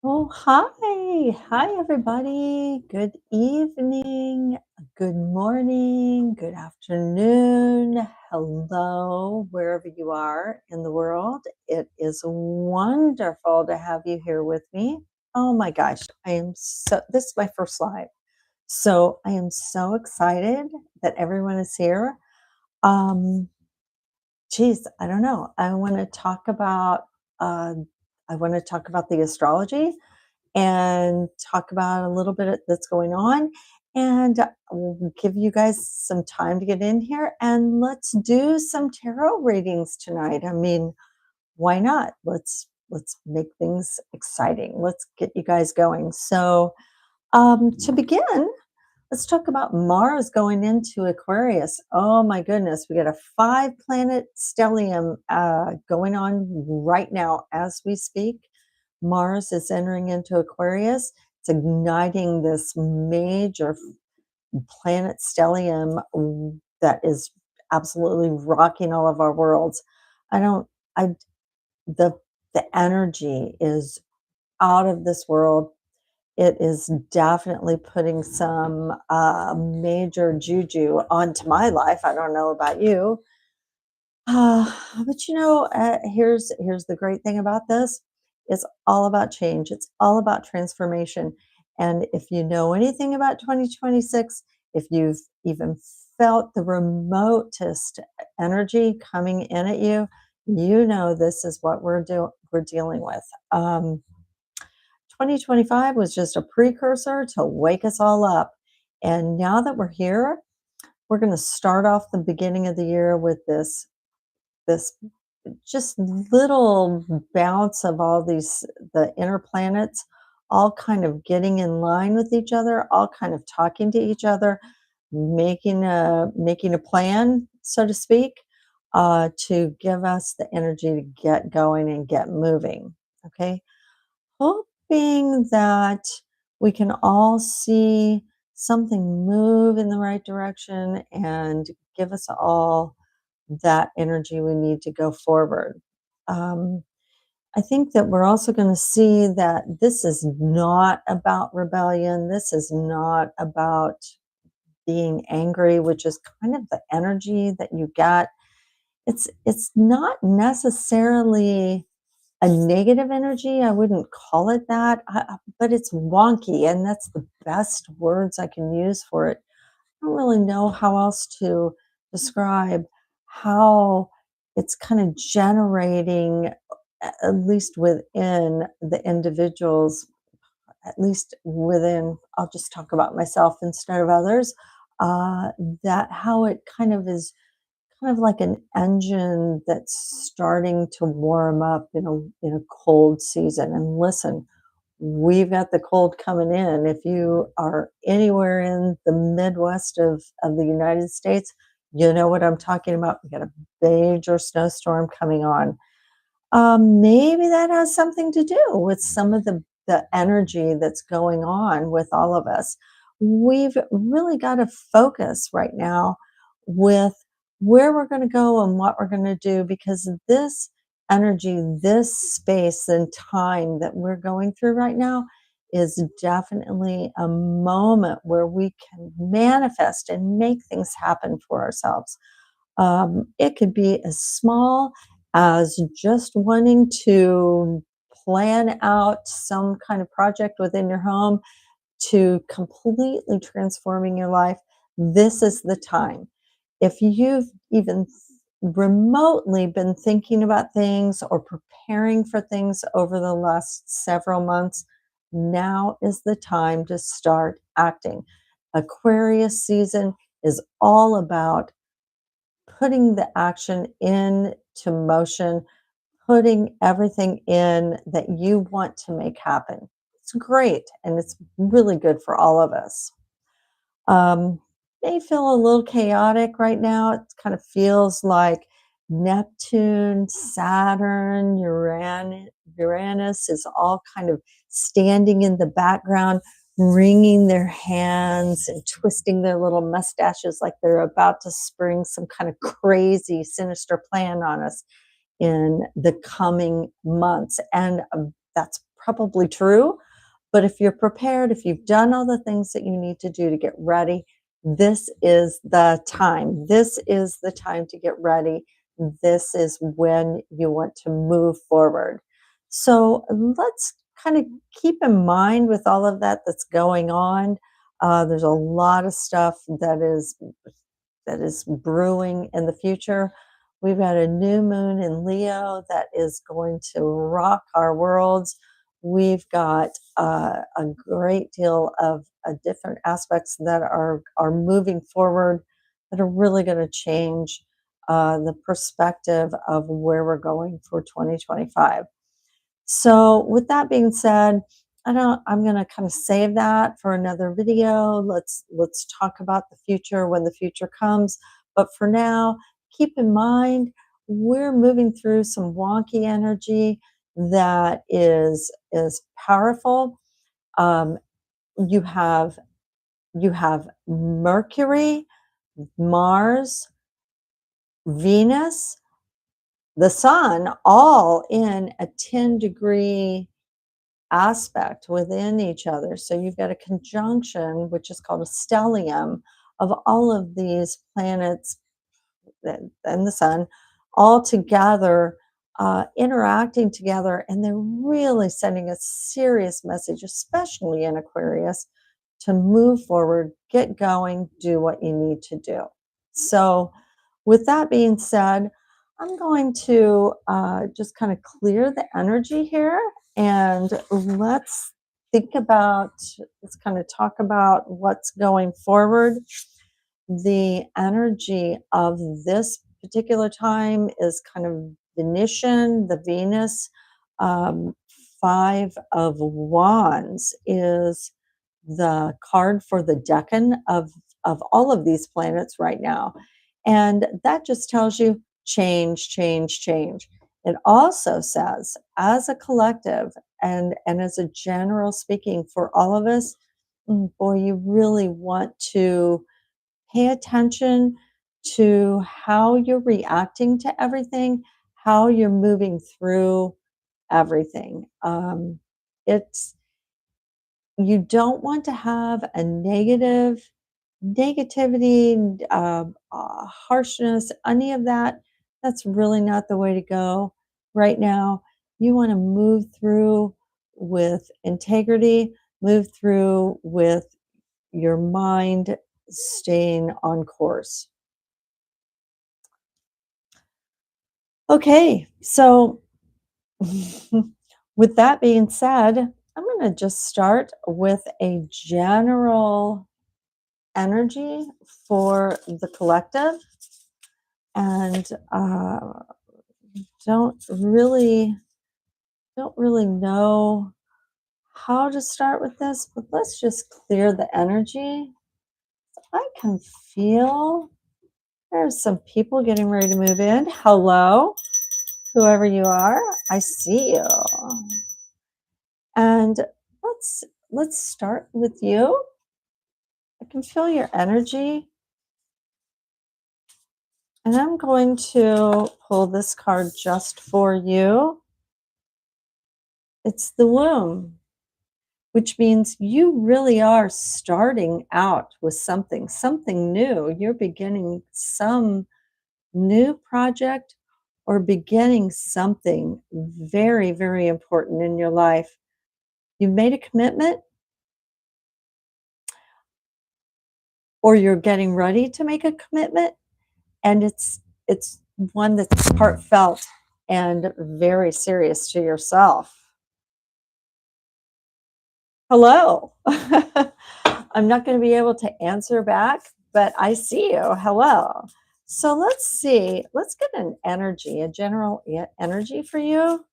Oh, hi. Hi, everybody. Good evening, good morning, good afternoon. Hello, wherever you are in the world. It is wonderful to have you here with me. Oh my gosh, this is my first live. So I am so excited that everyone is here. Um, Geez, I don't know. Uh, I want to talk about the astrology and talk about a little bit that's going on. And we'll give you guys some time to get in here and let's do some tarot readings tonight. I mean, why not? Let's make things exciting. Let's get you guys going. So, to begin, let's talk about Mars going into Aquarius. Oh my goodness, we got a 5 planet stellium going on right now as we speak. Mars is entering into Aquarius. It's igniting this major planet stellium that is absolutely rocking all of our worlds. I don't, I, the, the energy is out of this world. It is definitely putting some major juju onto my life. I don't know about you. Uh, but here's the great thing about this. It's all about change. It's all about transformation. And if you know anything about 2026, if you've even felt the remotest energy coming in at you, you know this is what we're dealing with. 2025 was just a precursor to wake us all up. And now that we're here, we're going to start off the beginning of the year with this just little bounce of all the inner planets all kind of getting in line with each other, all kind of talking to each other, making a plan, so to speak, to give us the energy to get going and get moving. Okay, hoping that we can all see something move in the right direction and give us all that energy we need to go forward. Um, I think that we're also going to see that this is not about rebellion. This is not about being angry, which is kind of the energy that you get. It's not necessarily a negative energy. I wouldn't call it that, but it's wonky, and that's the best words I can use for it. I don't really know how else to describe how it's kind of generating, at least within the individuals, at least within, I'll just talk about myself instead of others, uh, that how it kind of is kind of like an engine that's starting to warm up in a cold season. And listen, we've got the cold coming in. If you are anywhere in the Midwest of the United States, you know what I'm talking about. We got a major snowstorm coming on. Maybe that has something to do with some of the energy that's going on with all of us. We've really got to focus right now with where we're going to go and what we're going to do, because this energy, this space and time that we're going through right now is definitely a moment where we can manifest and make things happen for ourselves. It could be as small as just wanting to plan out some kind of project within your home to completely transforming your life. This is the time. If you've even remotely been thinking about things or preparing for things over the last several months, now is the time to start acting. Aquarius season is all about putting the action into motion, putting everything in that you want to make happen. It's great and it's really good for all of us. Um, may feel a little chaotic right now. It kind of feels like Neptune, Saturn, Uranus is all kind of standing in the background, wringing their hands and twisting their little mustaches like they're about to spring some kind of crazy, sinister plan on us in the coming months. And that's probably true. But if you're prepared, if you've done all the things that you need to do to get ready, this is the time. This is the time to get ready. This is when you want to move forward. So let's kind of keep in mind with all of that that's going on. There's a lot of stuff that is brewing in the future. We've got a new moon in Leo that is going to rock our worlds. We've got a great deal of different aspects that are moving forward that are really going to change the perspective of where we're going for 2025. So with that being said, I'm going to kind of save that for another video. Let's talk about the future when the future comes. But for now, keep in mind we're moving through some wonky energy that is powerful. Um, you have you have Mercury, Mars, Venus, the sun all in a 10-degree aspect within each other. So you've got a conjunction, which is called a stellium, of all of these planets and the sun all together, interacting together. And they're really sending a serious message, especially in Aquarius, to move forward, get going, do what you need to do. So, with that being said, I'm going to just kind of clear the energy here and let's kind of talk about what's going forward. The energy of this particular time is kind of Venetian, the Venus. um, Five of Wands is the card for the decan of all of these planets right now. And that just tells you change, change, change. It also says, as a collective and as a general speaking for all of us, boy, you really want to pay attention to how you're reacting to everything, how you're moving through everything. It's You don't want to have a negativity, harshness, any of that. That's really not the way to go right now. You want to move through with integrity, move through with your mind staying on course. Okay, so with that being said, I'm going to just start with a general energy for the collective, and don't really don't really know how to start with this, but let's just clear the energy. I can feel there's some people getting ready to move in. Hello, whoever you are, I see you. And let's start with you. I can feel your energy. And I'm going to pull this card just for you. It's the womb, which means you really are starting out with something new. You're beginning some new project or beginning something very, very important in your life. You've made a commitment or you're getting ready to make a commitment, and it's one that's heartfelt and very serious to yourself. Hello. I'm not going to be able to answer back, but I see you. Hello. So let's see. Let's get an energy, a general energy for you.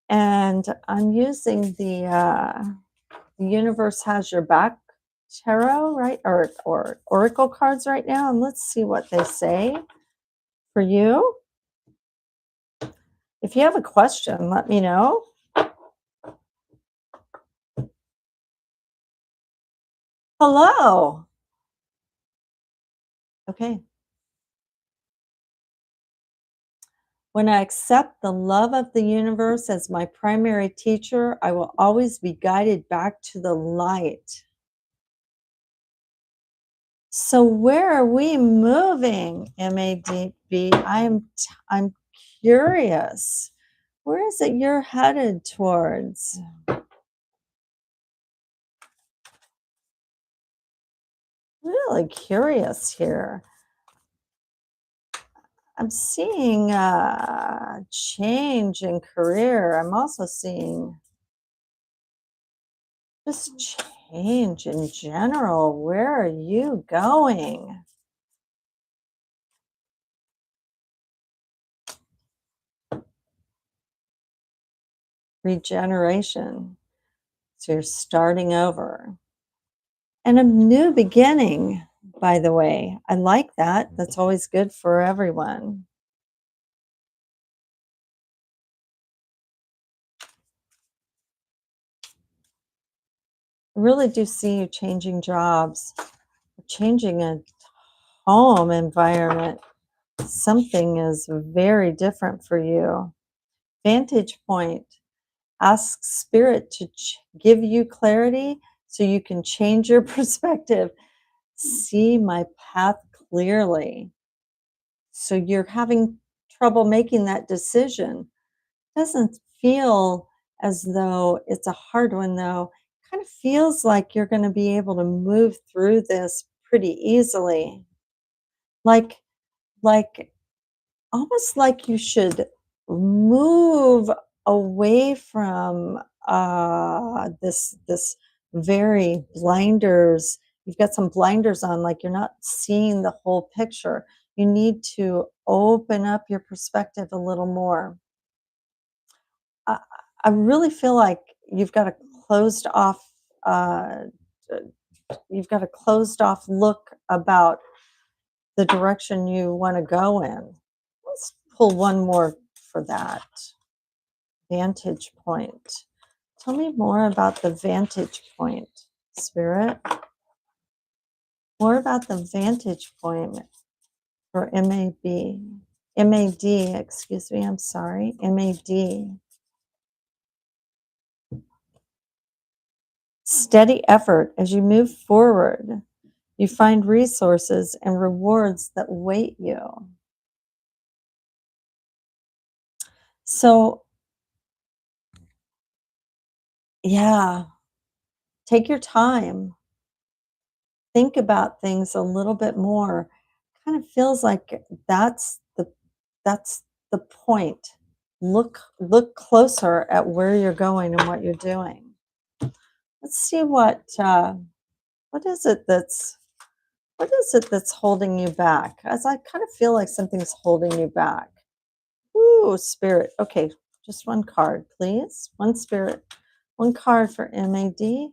And I'm using the Universe Has Your Back tarot, right? Or oracle cards right now. And let's see what they say for you. If you have a question, let me know. Hello. Okay. When I accept the love of the universe as my primary teacher, I will always be guided back to the light. So where are we moving, MADB? I'm curious. Where is it you're headed towards? Really curious here. I'm seeing change in career. I'm also seeing just change in general. Where are you going? Regeneration. So you're starting over. And a new beginning, by the way. I like that. That's always good for everyone. I really do see you changing jobs, changing a home environment. Something is very different for you. Vantage point. Ask spirit to give you clarity so you can change your perspective. See my path clearly. So you're having trouble making that decision. Doesn't feel as though it's a hard one, though. Kind of feels like you're going to be able to move through this pretty easily. Like, like almost like you should move away from this very blinders. You've got some blinders on, like you're not seeing the whole picture. You need to open up your perspective a little more. I, I really feel like you've got a closed off. Uh, you've got a closed off look about the direction you want to go in. Let's pull one more for that. Vantage point. Tell me more about the vantage point, Spirit. More about the vantage point for MAD, excuse me, I'm sorry, MAD. Steady effort as you move forward. You find resources and rewards that wait you. So, yeah, take your time. Think about things a little bit more. Kind of feels like that's the point. Look closer at where you're going and what you're doing. Let's see what is it that's what is it that's holding you back? As I kind of feel like something's holding you back. Ooh, spirit. Okay, just one card, please. One spirit. One card for MAD.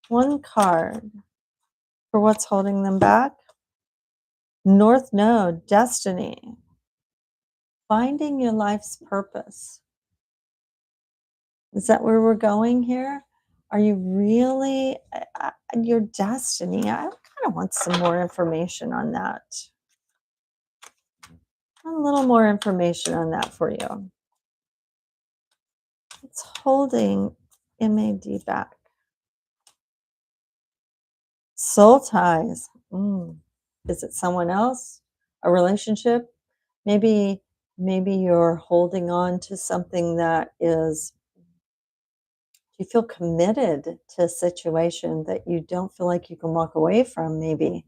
One card for what's holding them back. North Node, destiny. Finding your life's purpose. Is that where we're going here? Are you really your destiny? I kind of want some more information on that. A little more information on that for you. It's holding MAD back. Soul ties. Is it someone else? A relationship? Maybe you're holding on to something that is you feel committed to a situation that you don't feel like you can walk away from, maybe.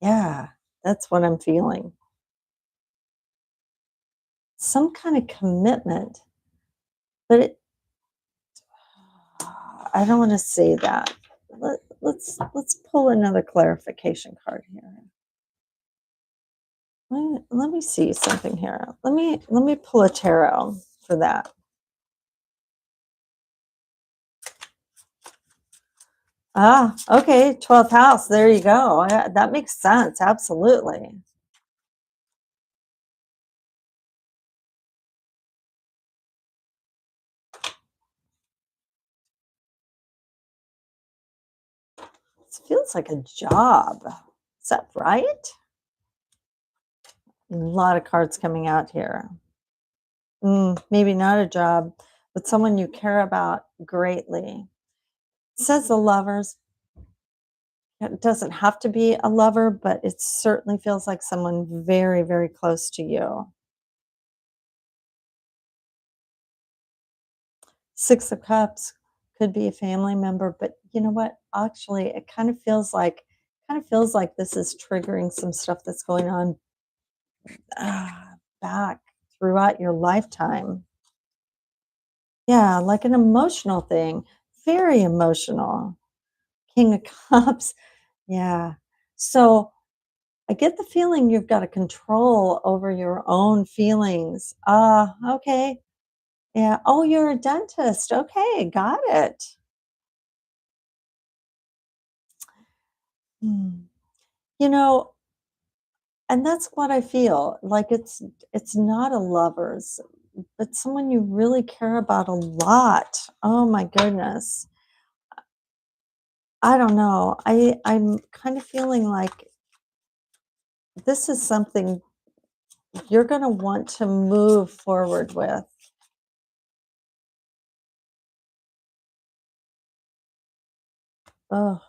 Yeah, that's what I'm feeling. Some kind of commitment, but I don't want to say that. Let's pull another clarification card here. Let me see something here. Let me pull a tarot for that. Ah, okay, 12th house. There you go. That makes sense. Absolutely. It feels like a job. Is that right? A lot of cards coming out here. Maybe not a job, but someone you care about greatly. Says the lovers. It doesn't have to be a lover, but it certainly feels like someone very, very close to you. Six of Cups could be a family member, but you know what? Actually, it kind of feels like this is triggering some stuff that's going on back throughout your lifetime. Yeah, like an emotional thing, very emotional. King of Cups. Yeah. So I get the feeling you've got a control over your own feelings. Okay. Yeah. Oh, you're a dentist. Okay, got it. Hmm. You know, and that's what I feel. Like it's not a lover's, but someone you really care about a lot. Oh my goodness. I don't know. I'm kind of feeling like this is something you're going to want to move forward with. Oh,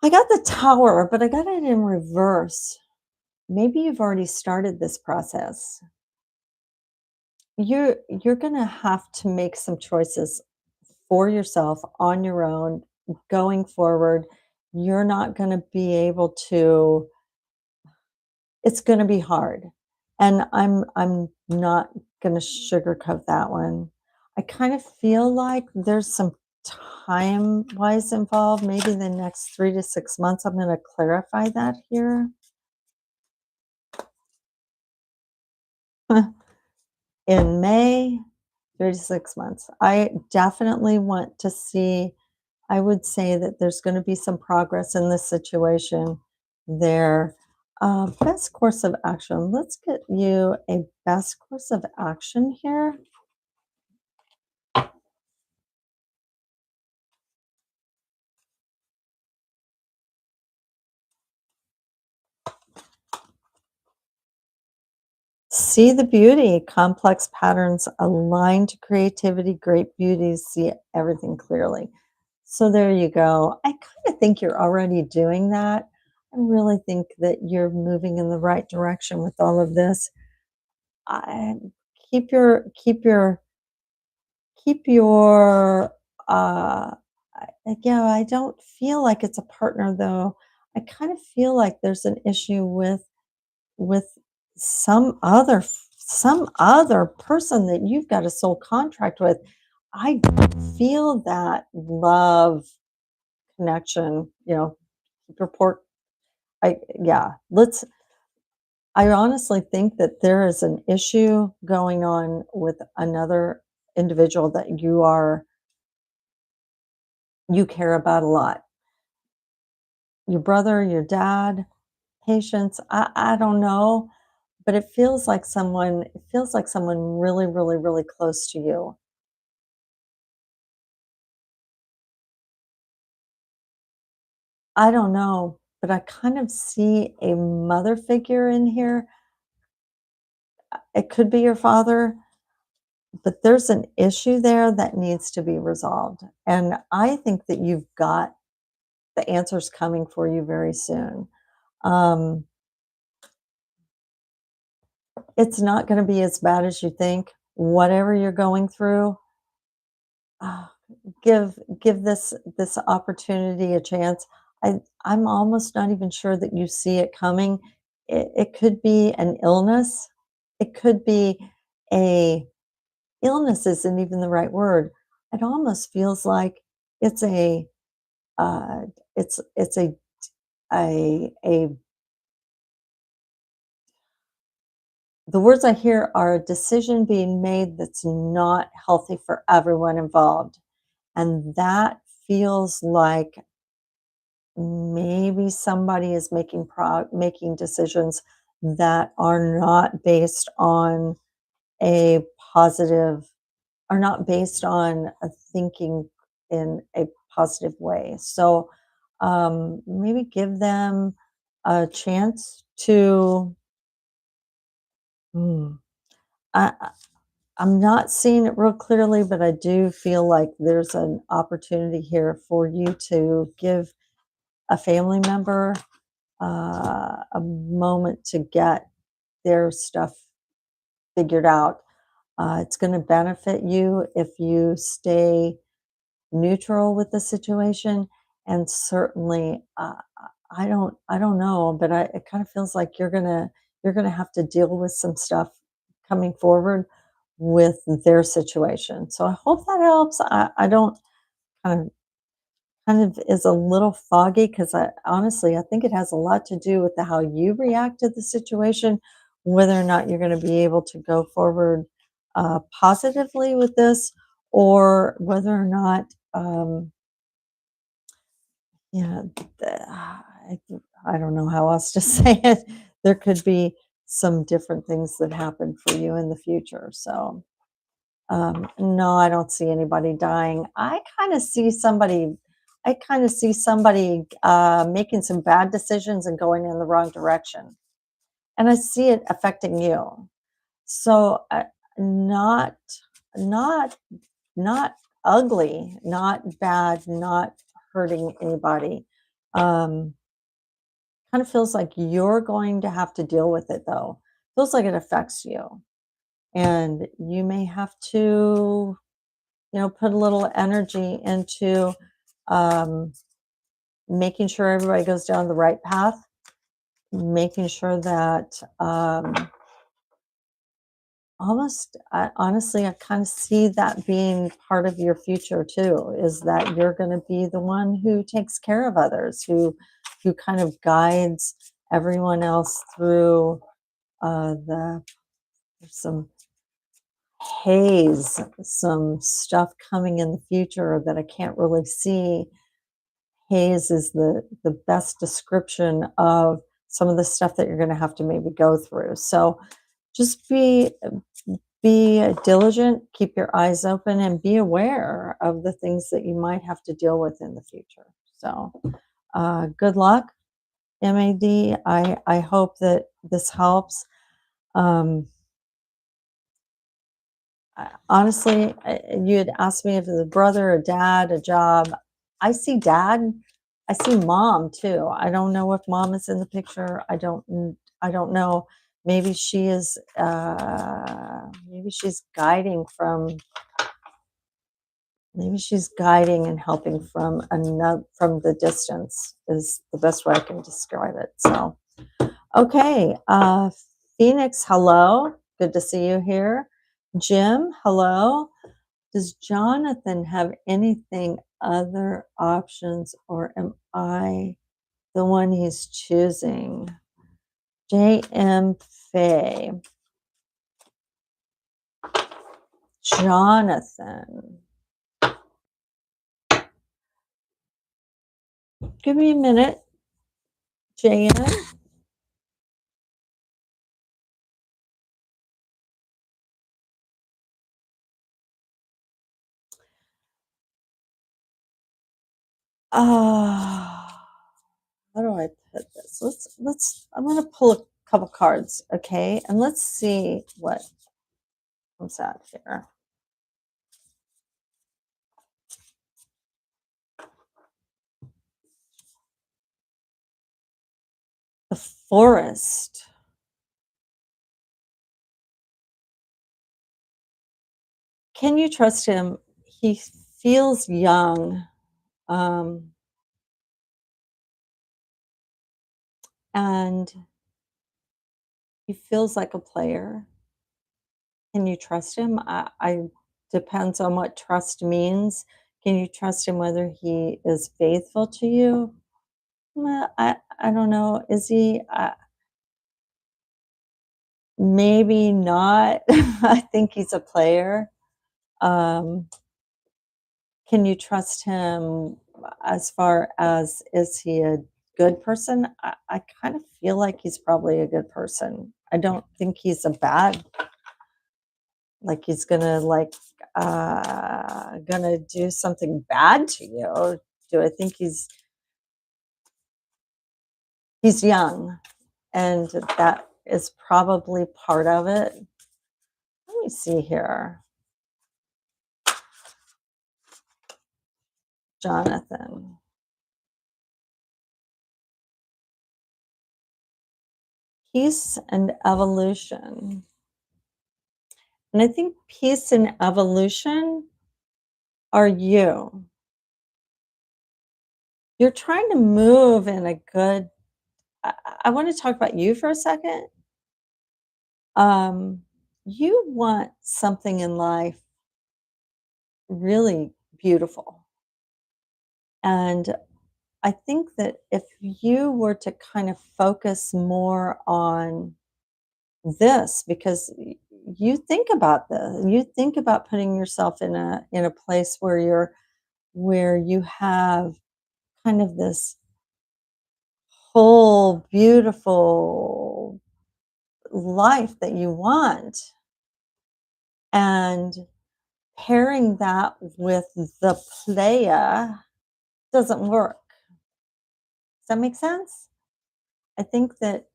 I got the tower, but I got it in reverse. Maybe you've already started this process. You're going to have to make some choices for yourself on your own going forward. You're not going to be able to it's going to be hard. And I'm not going to sugarcoat that one. I kind of feel like there's some time wise involved, maybe the next 3 to 6 months. I'm going to clarify that here. In May, 3 to 6 months. I definitely want to see I would say that there's gonna be some progress in this situation there. Best course of action. Let's get you a best course of action here. See the beauty, complex patterns align to creativity, great beauty, see everything clearly. So there you go. I kind of think you're already doing that. I really think that you're moving in the right direction with all of this. I keep your yeah, I don't feel like it's a partner though. I kind of feel like there's an issue with some other person that you've got a soul contract with. I don't feel that love connection, report. I yeah, let's I honestly think that there is an issue going on with another individual that you care about a lot. Your brother, your dad, patience, I don't know, but it feels like someone really, really, really close to you. I don't know, but I kind of see a mother figure in here. It could be your father, but there's an issue there that needs to be resolved. And I think that you've got the answers coming for you very soon. Um, it's not going to be as bad as you think. Whatever you're going through, ah, give this opportunity a chance. I'm almost not even sure that you see it coming. It could be an illness. It could be a illness isn't even the right word. It almost feels like it's a uh, it's a the words I hear are a decision being made that's not healthy for everyone involved. And that feels like maybe somebody is making decisions that are not based on a positive are not based on a thinking in a positive way. So maybe give them a chance to I I'm not seeing it real clearly, but I do feel like there's an opportunity here for you to give a family member a moment to get their stuff figured out. It's going to benefit you if you stay neutral with the situation, and certainly, I don't know, but it kind of feels like you're gonna have to deal with some stuff coming forward with their situation. So I hope that helps. I don't kind of kind of is a little foggy because I honestly I think it has a lot to do with how you react to the situation, whether or not you're going to be able to go forward positively with this, or whether or not yeah, I don't know how else to say it. There could be some different things that happen for you in the future. So, no, I don't see anybody dying. I kind of see somebody making some bad decisions and going in the wrong direction. And I see it affecting you. So, not, not, not ugly, not bad, not hurting anybody. Um, Kind of feels like you're going to have to deal with it though. Feels like it affects you. And you may have to, put a little energy into um, making sure everybody goes down the right path, making sure that honestly, I kind of see that being part of your future too, is that you're going to be the one who takes care of others, who kind of guides everyone else through the there's some haze, some stuff coming in the future that I can't really see. Haze is the best description of some of the stuff that you're going to have to maybe go through. So just be diligent, keep your eyes open, and be aware of the things that you might have to deal with in the future. So good luck, MAD. I hope that this helps. Um, Honestly, you had asked me if it's a brother, a dad, a job. I see dad. I see mom too. I don't know if mom is in the picture. I don't know. Maybe she is. Maybe she's guiding from. Maybe she's guiding and helping from another from the distance. Is the best way I can describe it. So okay, Phoenix, hello. Good to see you here. Jim, hello. Does Jonathan have anything other options, or am I the one he's choosing? J.M. Fay. Jonathan. Give me a minute, J.M. How do I put this? I'm gonna pull a couple cards, okay? And let's see what comes out here. The Forest. Can you trust him? He feels young. Um, and he feels like a player. Can you trust him? I depends on what trust means. Can you trust him whether he is faithful to you? I don't know. Is he? Maybe not. I think he's a player. Um, can you trust him as far as is he a good person? I kind of feel like he's probably a good person. I don't think he's a bad, like he's gonna do something bad to you. Do I think he's young, and that is probably part of it. me see here. Jonathan. Peace and evolution. And I think peace and evolution are you. You're trying to move in a good I I wanna talk about you for a second. Um, you want something in life really beautiful, and I think that if you were to kind of focus more on this because you think about this, you think about putting yourself in a place where you have kind of this whole beautiful life that you want, and pairing that with the playa doesn't work. Does that make sense? I think that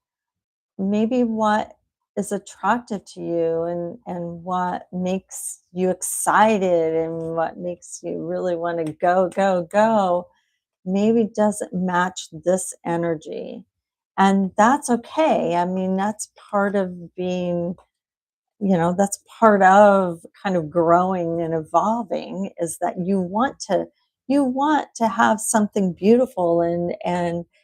maybe what is attractive to you and what makes you excited and what makes you really want to go go go maybe doesn't match this energy, and that's okay. I mean, that's part of being, that's part of kind of growing and evolving, is that you want to have something beautiful and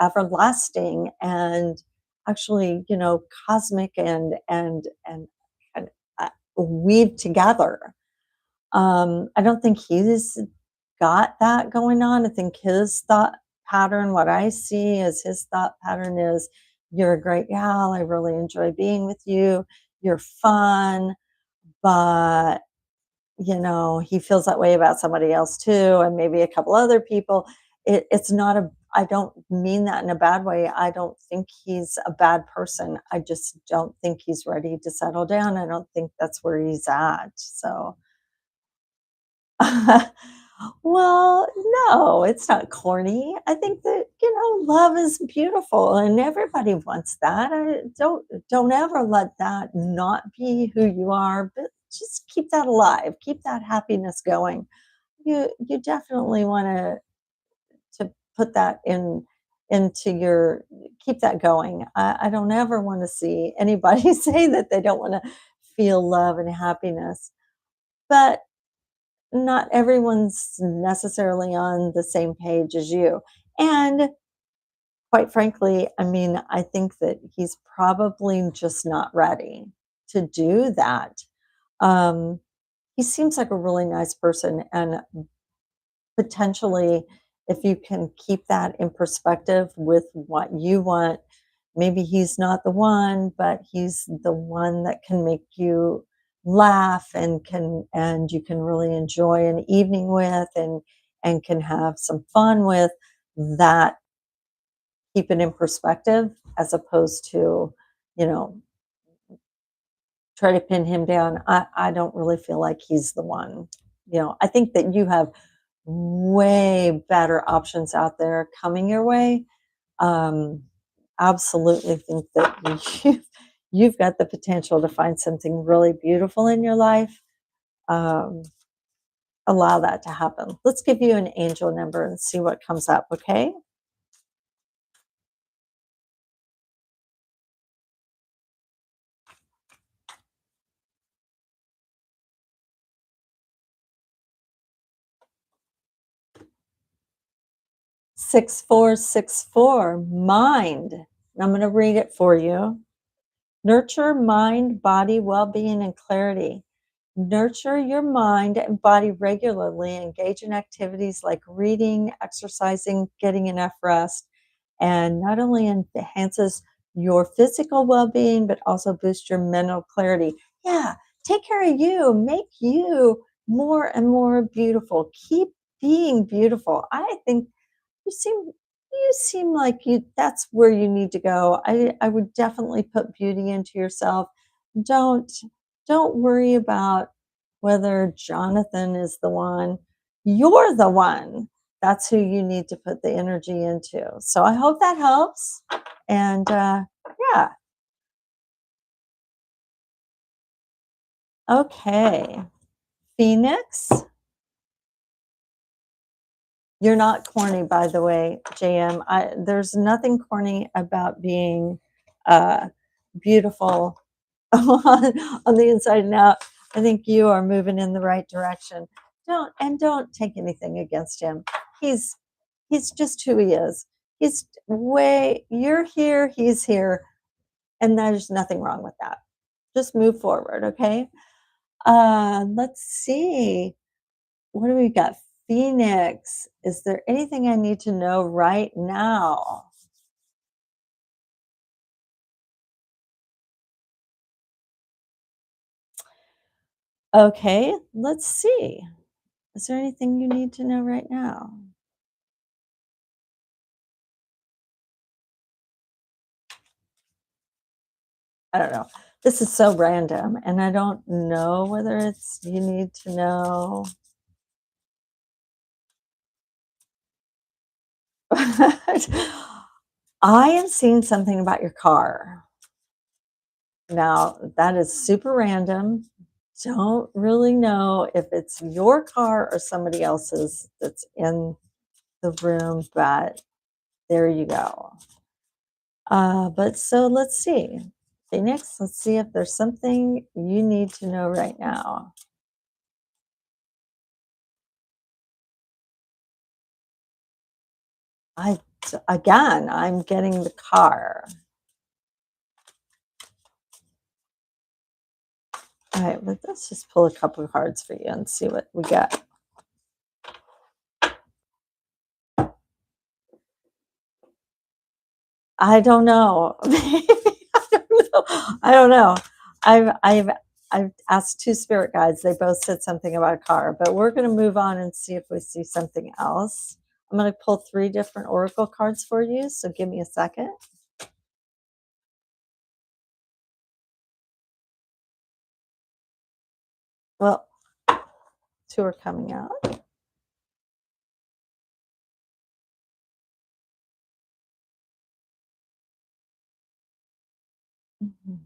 everlasting and actually, cosmic and weave together. I don't think he's got that going on. I think his thought pattern, what I see as his thought pattern is, you're a great gal. I really enjoy being with you. You're fun, but he feels that way about somebody else too, and maybe a couple other people. It's not a, I don't mean that in a bad way. I don't think he's a bad person. I just don't think he's ready to settle down. I don't think that's where he's at. So well, no, it's not corny. I think that, love is beautiful and everybody wants that. Don't ever let that not be who you are, but just keep that alive. Keep that happiness going. You definitely want to put that into your keep that going. I don't ever want to see anybody say that they don't want to feel love and happiness. But not everyone's necessarily on the same page as you. And quite frankly, I mean, I think that he's probably just not ready to do that. Um, he seems like a really nice person, and potentially, if you can keep that in perspective with what you want, maybe he's not the one, but he's the one that can make you laugh and you can really enjoy an evening with and can have some fun with. That, keep it in perspective, as opposed to, you know, try to pin him down. I don't really feel like he's the one. I think that you have way better options out there coming your way. Um, Absolutely think that you've got the potential to find something really beautiful in your life. Um, Allow that to happen. Let's give you an angel number and see what comes up, okay? 6464, mind. I'm going to read it for you. Nurture mind, body, well being, and clarity. Nurture your mind and body regularly. Engage in activities like reading, exercising, getting enough rest, and not only enhances your physical well being, but also boosts your mental clarity. Yeah, take care of you, make you more and more beautiful. Keep being beautiful. I think you seem like that's where you need to go. I would definitely put beauty into yourself. Don't don't worry about whether Jonathan is the one. You're the one. That's who you need to put the energy into. So I hope that helps. And yeah, Okay. Phoenix, you're not corny, by the way, JM. There's nothing corny about being uh, beautiful on the inside and out. I think you are moving in the right direction. Don't take anything against him. He's he's just who he is. He's way you're here, he's here, and there's nothing wrong with that. Just move forward, okay? Let's see. What do we got? Phoenix. Is there anything I need to know right now? Okay, let's see. Is there anything you need to know right now? I don't know. This is so random, and I don't know whether it's you need to know. I am seeing something about your car. Now, that is super random. Don't really know if it's your car or somebody else's that's in the room, but there you go. But so let's see. Phoenix, let's see if there's something you need to know right now. I again, I'm getting the car. All right, but let's just pull a couple of cards for you and see what we get. I don't know. Maybe I don't know. I don't know. I've asked two spirit guides. They both said something about a car, but we're going to move on and see if we see something else. I'm going to pull three different oracle cards for you. So give me a second. Well, two are coming out. Mhm.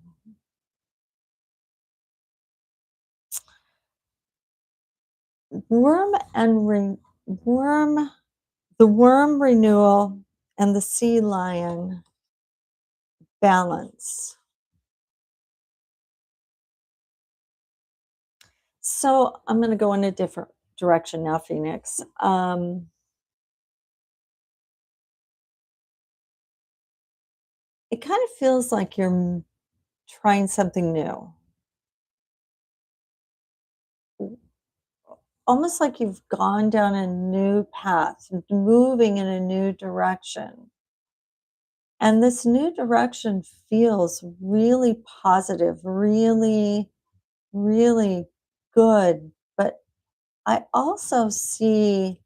Worm and worm, the worm renewal and the sea lion balance. So I'm going to go in a different direction now, Phoenix. It kind of feels like you're trying something new, almost like you've gone down a new path, moving in a new direction. And this new direction feels really positive, really, really good. But I also see,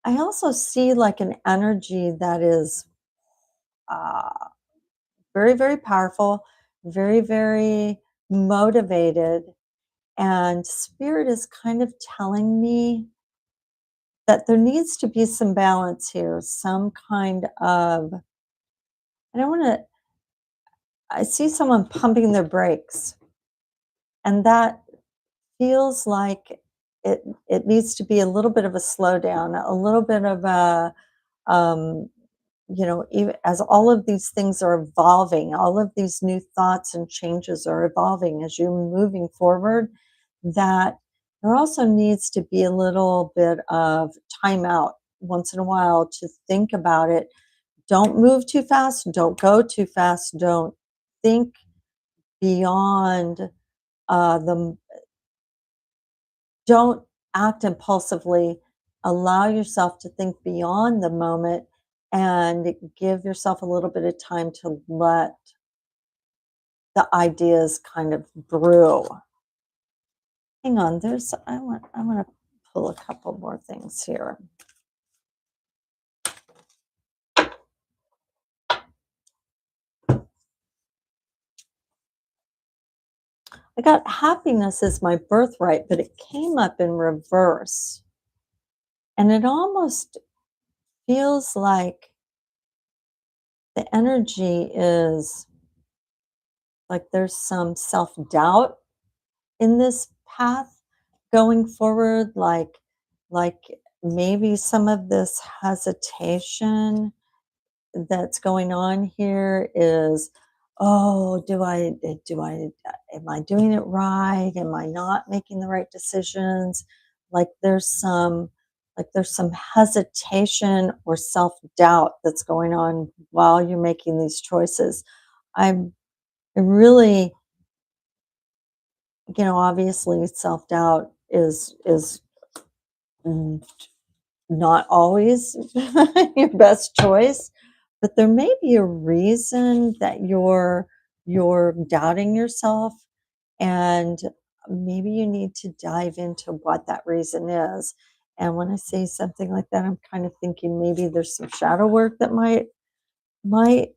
I also see like an energy that is uh, very, very powerful, very, very motivated. And spirit is kind of telling me that there needs to be some balance here, some kind of, I don't want to, I see someone pumping their brakes, and that feels like it needs to be a little bit of a slowdown, a little bit of a, um, even as all of these things are evolving, all of these new thoughts and changes are evolving as you're moving forward, that there also needs to be a little bit of time out once in a while to think about it. Don't move too fast, don't go too fast, don't think beyond the don't act impulsively. Allow yourself to think beyond the moment and give yourself a little bit of time to let the ideas kind of brew. Hang on, I want to pull a couple more things here. I got happiness is my birthright, but it came up in reverse. And it almost feels like the energy is like there's some self doubt, in this path going forward? Like maybe some of this hesitation that's going on here is, oh, am I doing it right? Am I not making the right decisions? Like there's some hesitation or self-doubt that's going on while you're making these choices. I'm really, obviously self-doubt is mm, not always your best choice, but there may be a reason that you're doubting yourself, and maybe you need to dive into what that reason is. And when I say something like that, I'm kind of thinking maybe there's some shadow work that might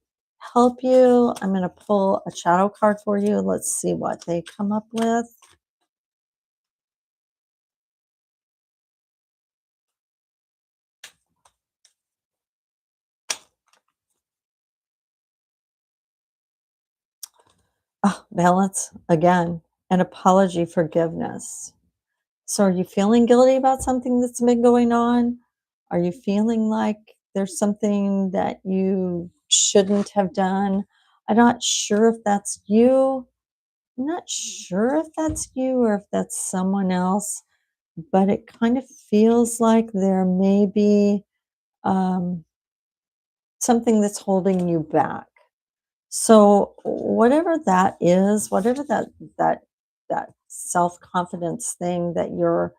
help you. I'm going to pull a shadow card for you. Let's see what they come up with. Oh, balance again, and apology, forgiveness. So are you feeling guilty about something that's been going on? Are you feeling like there's something that you shouldn't have done? I'm not sure if that's you. I'm not sure if that's you or if that's someone else, but it kind of feels like there may be um, something that's holding you back. So whatever that is, whatever that self-confidence thing that you're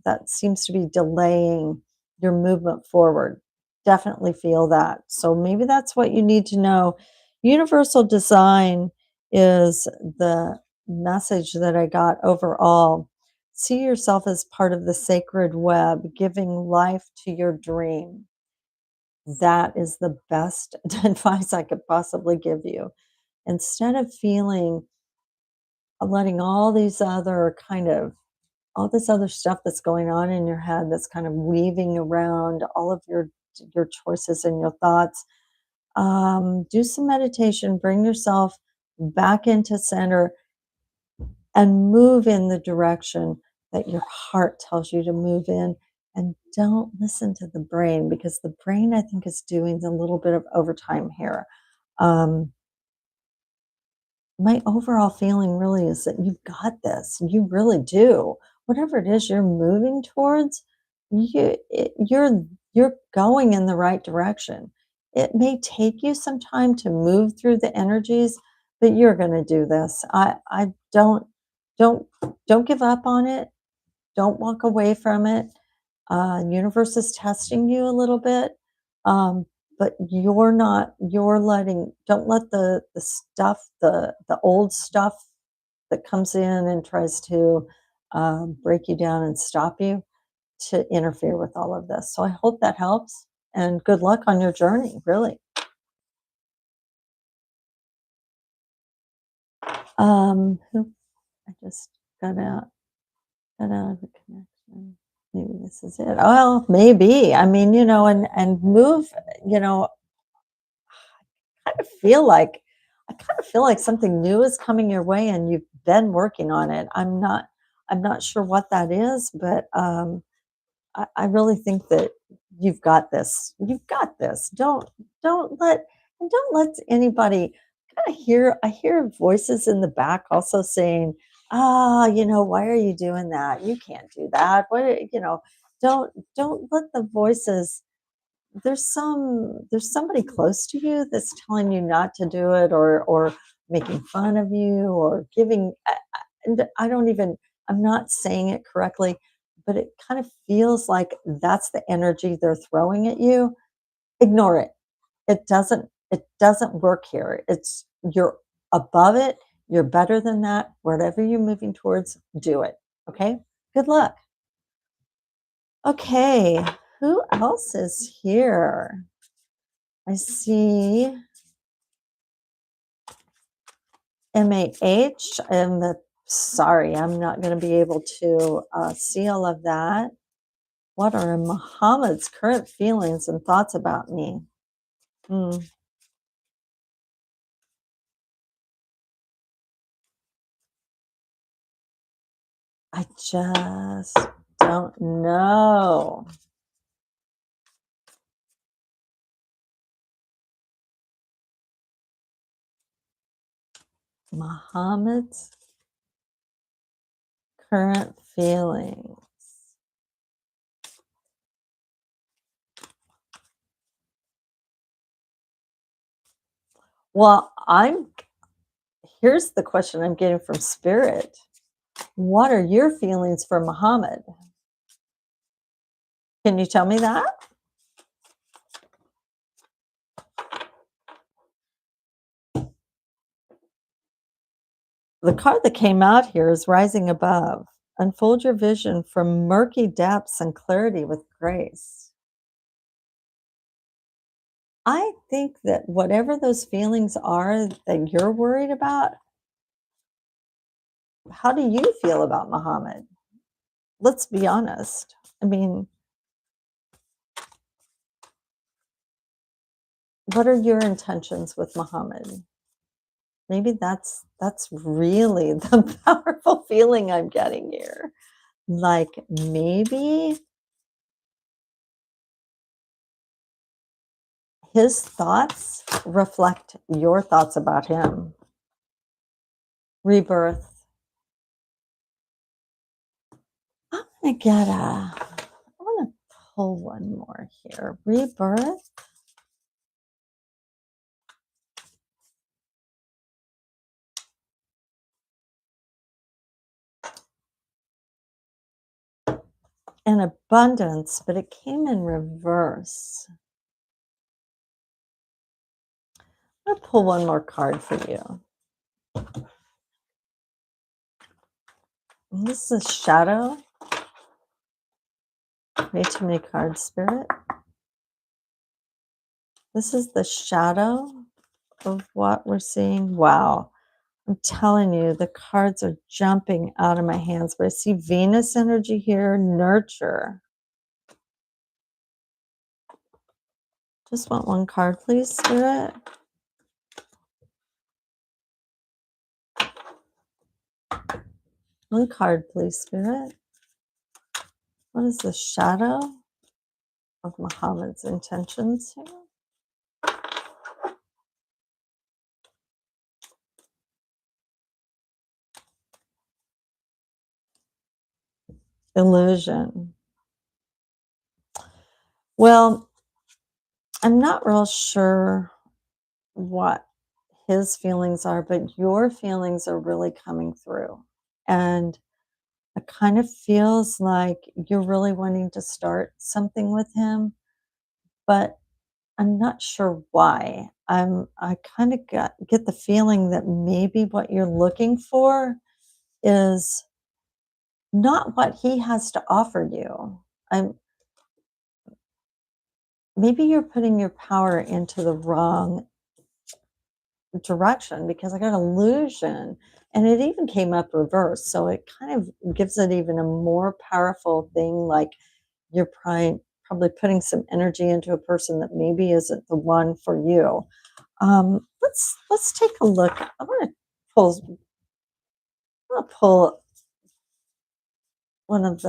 that seems to be delaying your movement forward, definitely feel that. So maybe that's what you need to know. Universal design is the message that I got overall. See yourself as part of the sacred web, giving life to your dream. That is the best advice I could possibly give you. Instead of letting all this other stuff that's going on in your head that's kind of weaving around all of your choices and your thoughts, do some meditation, bring yourself back into center, and move in the direction that your heart tells you to move in. And don't listen to the brain, because the brain, I think, is doing a little bit of overtime here. Um, my overall feeling really is that you've got this. You really do. Whatever it is you're moving towards, you're going in the right direction. It may take you some time to move through the energies, but you're going to do this. I don't don't give up on it. Don't walk away from it. Universe is testing you a little bit, um, but don't let the stuff, the old stuff that comes in and tries to break you down and stop you, to interfere with all of this. So I hope that helps, and good luck on your journey, really. Who I just got out of the connection. Maybe this is it. Well, maybe. I mean, and move, you know, kind of feel like I kind of feel like something new is coming your way and you've been working on it. I'm not sure what that is, but I really think that you've got this. You've got this. Don't let anybody kind of hear. I hear voices in the back also saying, why are you doing that? You can't do that. Don't let the voices. There's somebody close to you that's telling you not to do it, or making fun of you, or giving and I don't even I'm not saying it correctly, but it kind of feels like that's the energy they're throwing at you. Ignore it. It doesn't work here. You're above it. You're better than that. Whatever you're moving towards, do it. Okay? Good luck. Okay. Who else is here? I see MAH. Sorry, I'm not going to be able to see all of that. What are Muhammad's current feelings and thoughts about me? Hmm. I just don't know. Muhammad's current feelings. Well, here's the question I'm getting from Spirit. What are your feelings for Muhammad? Can you tell me that? The card that came out here is Rising Above. Unfold your vision from murky depths and clarity with grace. I think that whatever those feelings are that you're worried about, how do you feel about Muhammad? Let's be honest. I mean, what are your intentions with Muhammad? Maybe that's really the powerful feeling I'm getting here. Like maybe his thoughts reflect your thoughts about him. Rebirth. I want to pull one more here. Rebirth. And abundance, but it came in reverse. I'm going to pull one more card for you. And this is shadow. Way too many cards, Spirit. This is the shadow of what we're seeing. Wow. I'm telling you, the cards are jumping out of my hands, but I see Venus energy here, nurture. Just want one card, please, Spirit. One card, please, Spirit. What is the shadow of Muhammad's intentions here? Illusion. Well, I'm not real sure what his feelings are, but your feelings are really coming through. And it kind of feels like you're really wanting to start something with him, but I'm not sure why. I kind of get the feeling that maybe what you're looking for is not what he has to offer you. I'm Maybe you're putting your power into the wrong direction because I got illusion and it even came up reverse. So it kind of gives it even a more powerful thing, like you're probably putting some energy into a person that maybe isn't the one for you. Let's take a look. Pull I'm gonna pull one of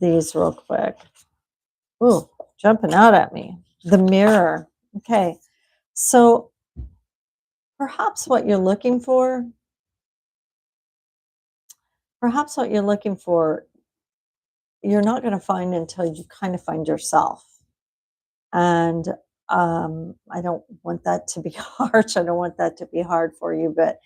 these real quick. Ooh, jumping out at me. The mirror. Okay. So perhaps what you're looking for, perhaps what you're looking for, you're not going to find until you kind of find yourself. And I don't want that to be harsh. I don't want that to be hard for you, but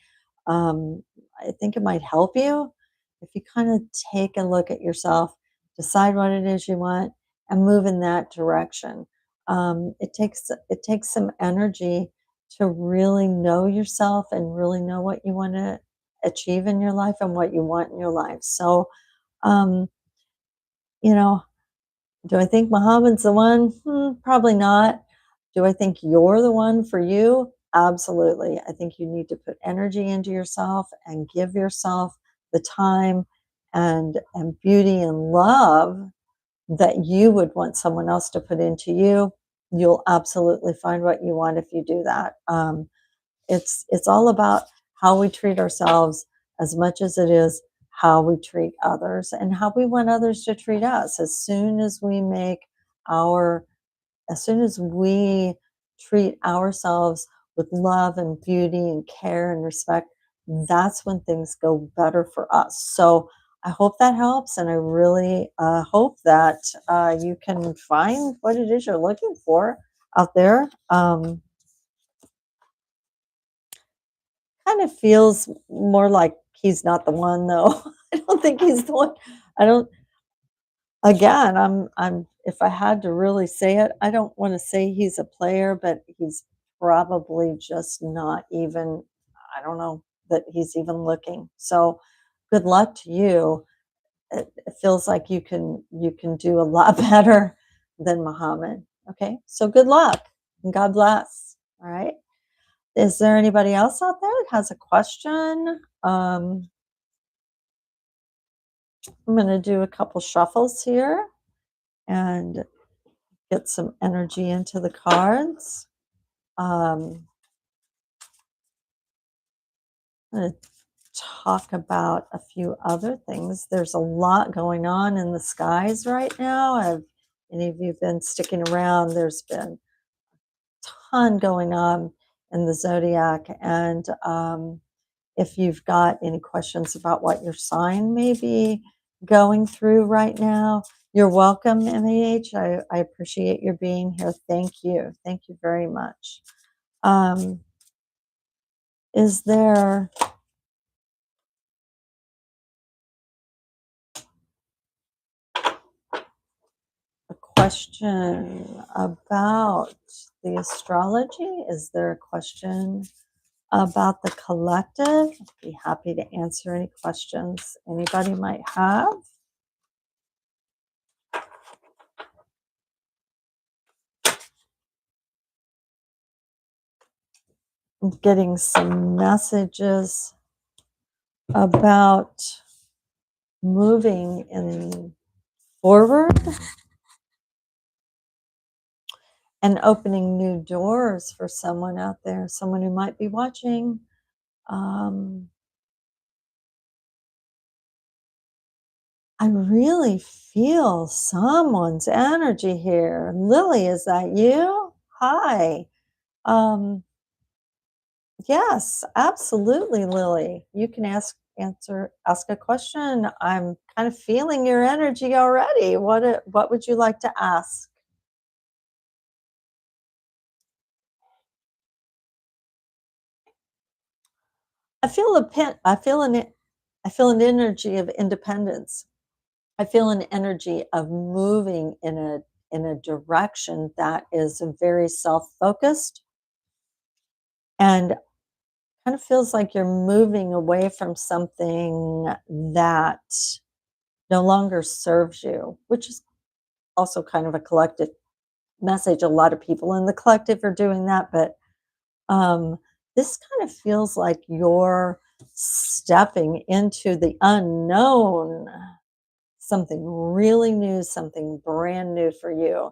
I think it might help you if you kind of take a look at yourself, decide what it is you want, and move in that direction. It takes some energy to really know yourself and really know what you want to achieve in your life and what you want in your life. So, um, you know, do I think Muhammad's the one? Probably not. Do I think you're the one for you? Absolutely. I think you need to put energy into yourself and give yourself the time and beauty and love that you would want someone else to put into you. You'll absolutely find what you want if you do that. It's all about how we treat ourselves as much as it is how we treat others and how we want others to treat us. Our as soon as we treat ourselves with love and beauty and care and respect, that's when things go better for us. So I hope that helps, and I really hope that you can find what it is you're looking for out there. Kind of feels more like he's not the one, though. I don't think he's the one. I don't. Again, if I had to really say it, I don't wanna say he's a player, but he's probably just not even, I don't know that he's even looking. So, good luck to you. It feels like you can do a lot better than Muhammad, okay? So good luck, and God bless, alright? Is there anybody else out there that has a question? I'm gonna do a couple shuffles here and get some energy into the cards. I'm going to talk about a few other things. There's a lot going on in the skies right now. Have any of you been sticking around? There's been a ton going on in the zodiac. And if you've got any questions about what your sign may be going through right now, you're welcome, MAH. I appreciate your being here. Thank you. Thank you very much. Um, is there a question about the astrology? Is there a question about the collective? I'd be happy to answer any questions anybody might have. I'm getting some messages about moving in forward and opening new doors for someone out there, someone who might be watching. Um, I really feel someone's energy here. Lily, is that you? Hi. Um, yes, absolutely, Lily. You can ask a question. I'm kind of feeling your energy already. What would you like to ask? I feel a pin I feel an energy of independence. I feel an energy of moving in a direction that is very self-focused and kind of feels like you're moving away from something that no longer serves you, which is also kind of a collective message. A lot of people in the collective are doing that, but um, this kind of feels like you're stepping into the unknown, something really new, something brand new for you.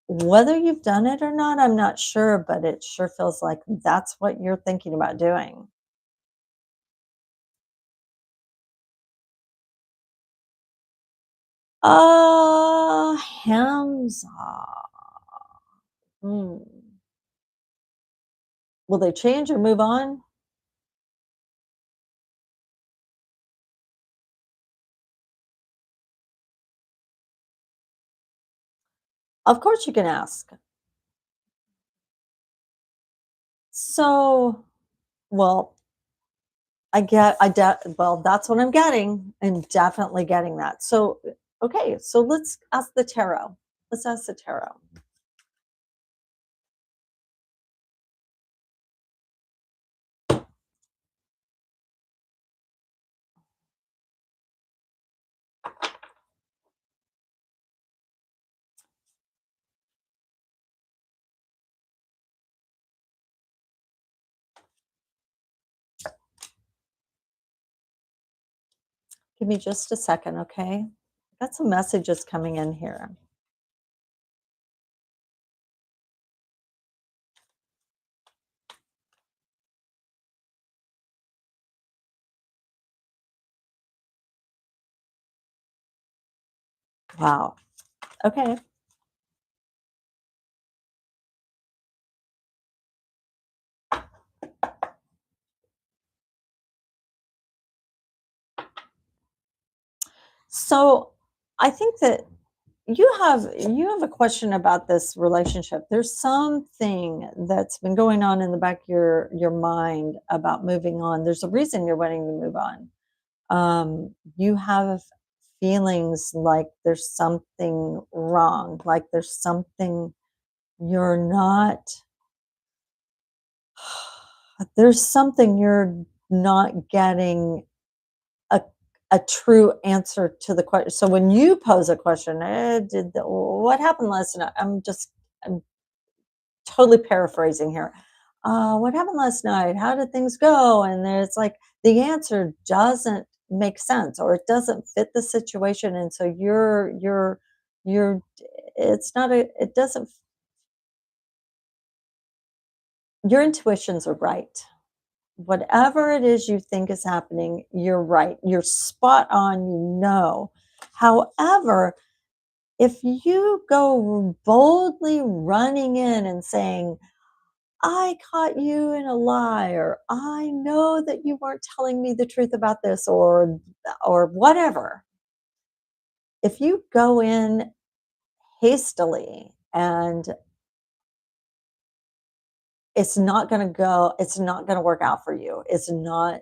Whether you've done it or not, I'm not sure, but it sure feels like that's what you're thinking about doing. Hamza. Hmm. Will they change or move on? Of course you can ask. So, well, well, that's what I'm getting. I'm definitely getting that. So, okay, so let's ask the tarot. Let's ask the tarot. Give me just a second, okay? Got some messages coming in here. Wow. Okay. So I think that you have a question about this relationship. There's something that's been going on in the back of your mind about moving on. There's a reason you're wanting to move on. You have feelings like there's something wrong, like there's something you're not there's something you're not getting a a true answer to the question. So when you pose a question, what happened last night? I'm totally paraphrasing here. What happened last night? How did things go? And then it's like the answer doesn't make sense or it doesn't fit the situation. And so you're, it's not a, it doesn't, your intuitions are right. Whatever it is you think is happening, you're right. You're spot on, you know. However, if you go boldly running in and saying, I caught you in a lie, or I know that you weren't telling me the truth about this, or whatever. If you go in hastily and it's not gonna work out for you. It's not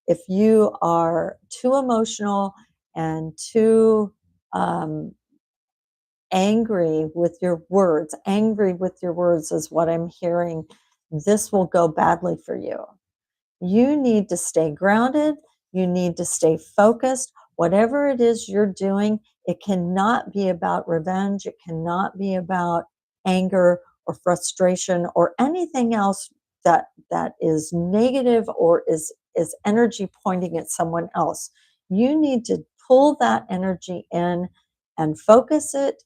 if you are too emotional and too um, angry with your words is what I'm hearing. This will go badly for you. You need to stay grounded. You need to stay focused. Whatever it is you're doing, it cannot be about revenge. It cannot be about anger or frustration or anything else that is negative or is energy pointing at someone else. You need to pull that energy in and focus it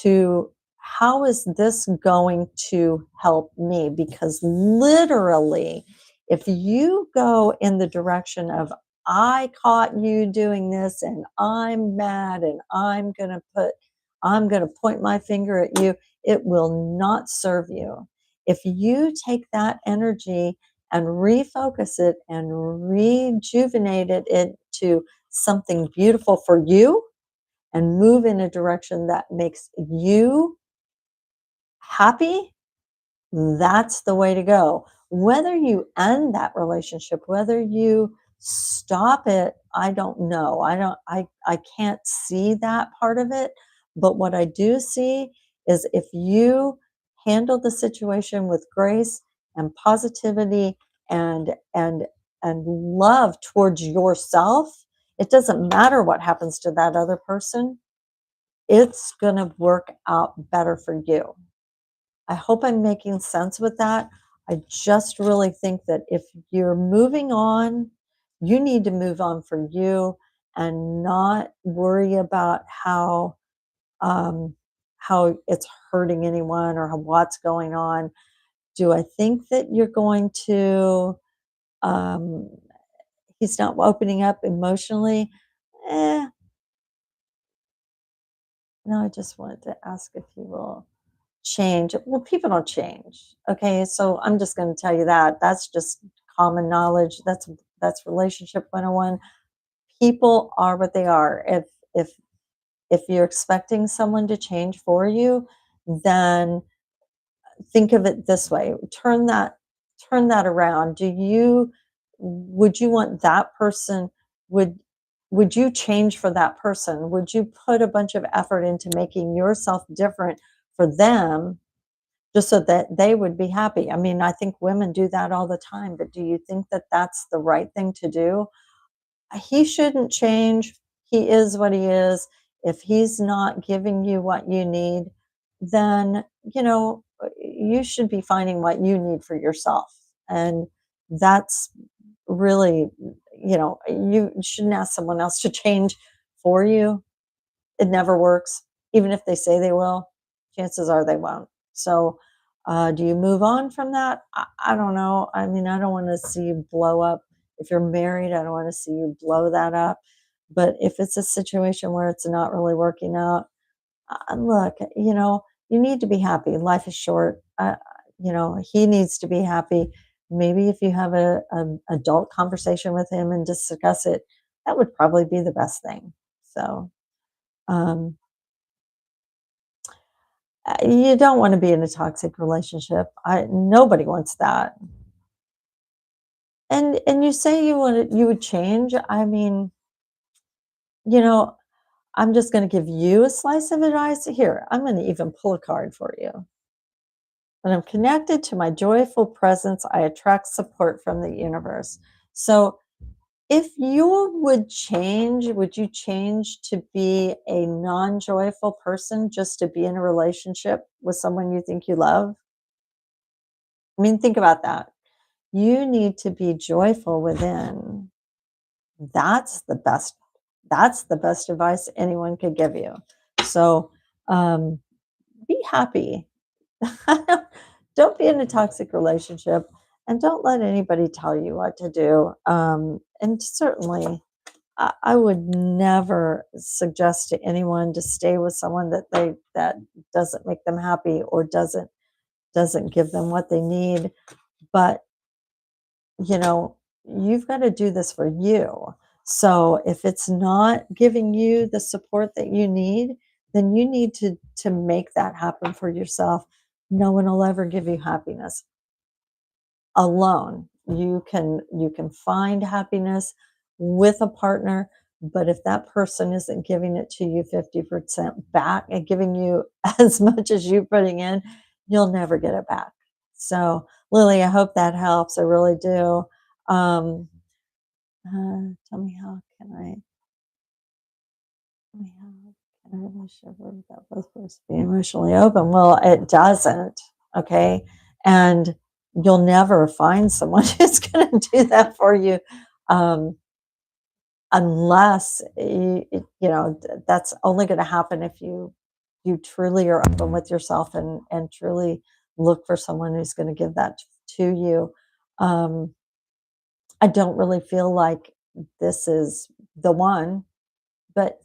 to how is this going to help me? Because literally, if you go in the direction of, I caught you doing this and I'm mad and I'm going to point my finger at you, it will not serve you. If you take that energy and refocus it and rejuvenate it into something beautiful for you and move in a direction that makes you happy, that's the way to go. Whether you end that relationship, whether you stop it, I don't know. I can't see that part of it, but what I do see is if you handle the situation with grace and positivity and and love towards yourself, it doesn't matter what happens to that other person. It's going to work out better for you. I hope I'm making sense with that. I just really think that if you're moving on, you need to move on for you and not worry about um, how it's hurting anyone or what's going on. Do I think that you're going to? Um, he's not opening up emotionally. Eh, no, I just wanted to ask if you will change. Well, people don't change. Okay, so I'm just going to tell you that. That's just common knowledge. That's relationship 101. People are what they are. If if you're expecting someone to change for you, then think of it this way. Turn that around. Do you would you want that person would would you change for that person? Would you put a bunch of effort into making yourself different for them just so that they would be happy? I mean, I think women do that all the time, but do you think that that's the right thing to do? He shouldn't change. He is what he is. If he's not giving you what you need, then, you should be finding what you need for yourself. And that's really, you shouldn't ask someone else to change for you. It never works. Even if they say they will, chances are they won't. So, do you move on from that? I don't know. I mean, I don't want to see you blow up. If you're married, I don't want to see you blow that up. But if it's a situation where it's not really working out, look, you need to be happy. Life is short. He needs to be happy. Maybe if you have a adult conversation with him and discuss it, that would probably be the best thing. So, um, you don't want to be in a toxic relationship. Nobody wants that. And you say you would change. I mean, you know, I'm just going to give you a slice of advice here. I'm going to even pull a card for you. When I'm connected to my joyful presence, I attract support from the universe. So, if you would change, would you change to be a non joyful person just to be in a relationship with someone you think you love? I mean, think about that. You need to be joyful within. That's the best. That's the best advice anyone could give you. So, um, be happy. Don't be in a toxic relationship, and don't let anybody tell you what to do. And certainly, I would never suggest to anyone to stay with someone that doesn't make them happy or doesn't give them what they need. But you know, you've got to do this for you. So if it's not giving you the support that you need, then you need to make that happen for yourself. No one will ever give you happiness alone. You can find happiness with a partner, but if that person isn't giving it to you 50% back and giving you as much as you're putting in, you'll never get it back. So, Lily, I hope that helps. I really do. Um, tell me can a relationship work without both persons being emotionally open? Well, it doesn't. Okay. And you'll never find someone who's going to do that for you. Um, unless that's only going to happen if you truly are open with yourself and truly look for someone who's going to give that to you. um, I don't really feel like this is the one, but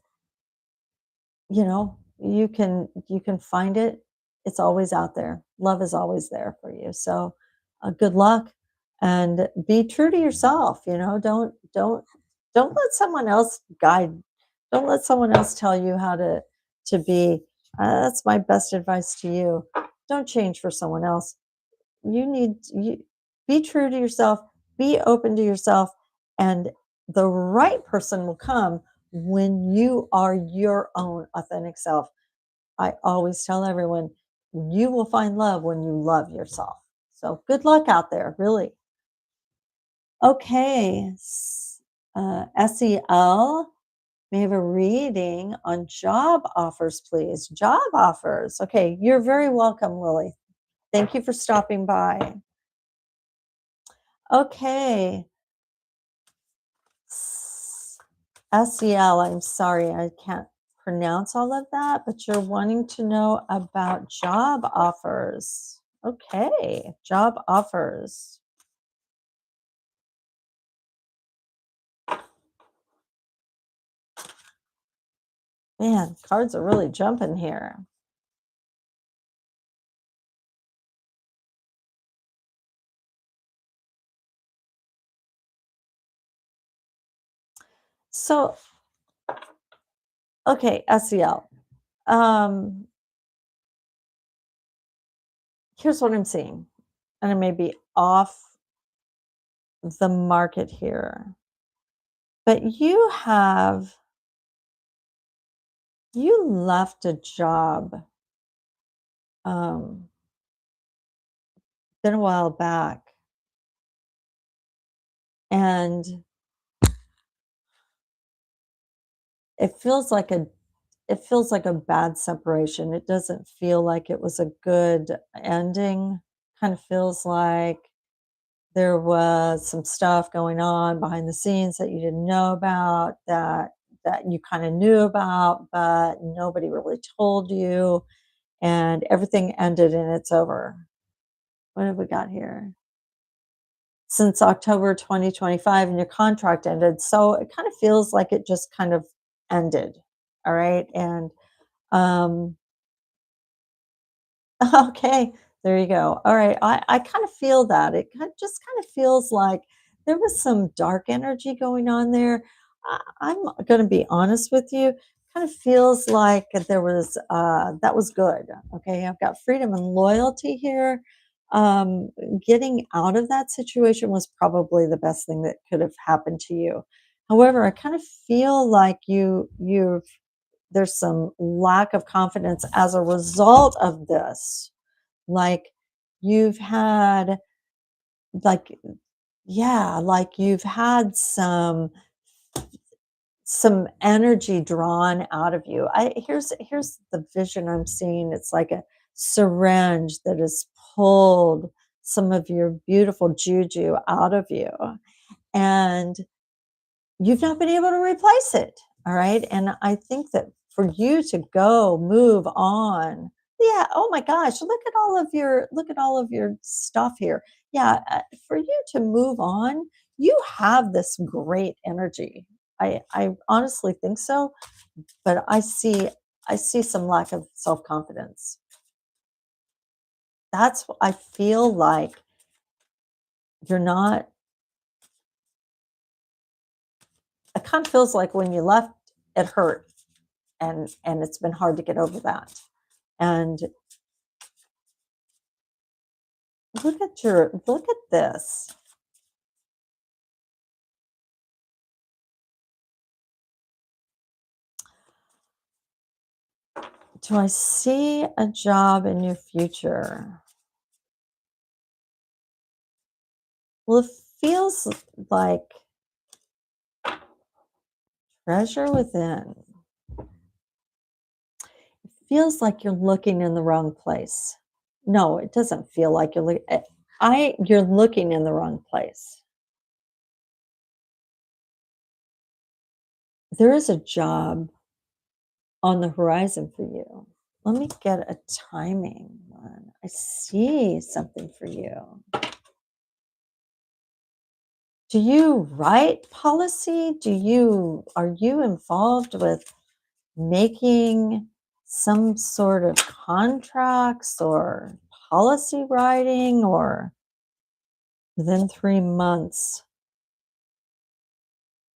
you can find it. It's always out there. Love is always there for you. So, good luck and be true to yourself. Don't let someone else guide. Don't let someone else tell you how to be. That's my best advice to you. Don't change for someone else. You be true to yourself, be open to yourself, and the right person will come when you are your own authentic self. I always tell everyone, you will find love when you love yourself. So good luck out there, really. Okay. SEL, may I have a reading on job offers, please. Job offers. Okay, you're very welcome, Lily. Thank you for stopping by. Okay. SEL, I'm sorry, I can't pronounce all of that, but you're wanting to know about job offers. Okay, job offers. Man, cards are really jumping here. So, okay, SEL. Um, here's what I'm seeing, and I may be off the market here, but you left a job um been a while back, and it feels like a it feels like a bad separation. It doesn't feel like it was a good ending. Kind of feels like there was some stuff going on behind the scenes that you didn't know about, that you kind of knew about, but nobody really told you, and everything ended and it's over. What have we got here? since October 2025 and your contract ended. So it kind of feels like it just kind of ended. All right. And um, okay, there you go. All right, I kind of feel that. Just kind of feels like there was some dark energy going on there. I'm going to be honest with you. Kind of feels like there was that was good. Okay, I've got freedom and loyalty here. Um, Getting out of that situation was probably the best thing that could have happened to you. However, I kind of feel like you've there's some lack of confidence as a result of this. Like you've had like yeah, like you've had some energy drawn out of you. I here's the vision I'm seeing. It's like a syringe that has pulled some of your beautiful juju out of you. And you've not been able to replace it, all right? And I think that for you to go move on, yeah, oh my gosh, look at all of your stuff here. Yeah, for you to move on, you have this great energy. I honestly think so, but I see some lack of self-confidence. That's what I feel like you're not it kind of feels like when you left it hurt and it's been hard to get over that. And look at this. Do I see a job in your future? Well, it feels like treasure within. It feels like you're looking in the wrong place. No, it doesn't feel like you're looking. You're looking in the wrong place. There is a job on the horizon for you. Let me get a timing one. I see something for you. Do you write policy? Are you involved with making some sort of contracts or policy writing or within 3 months?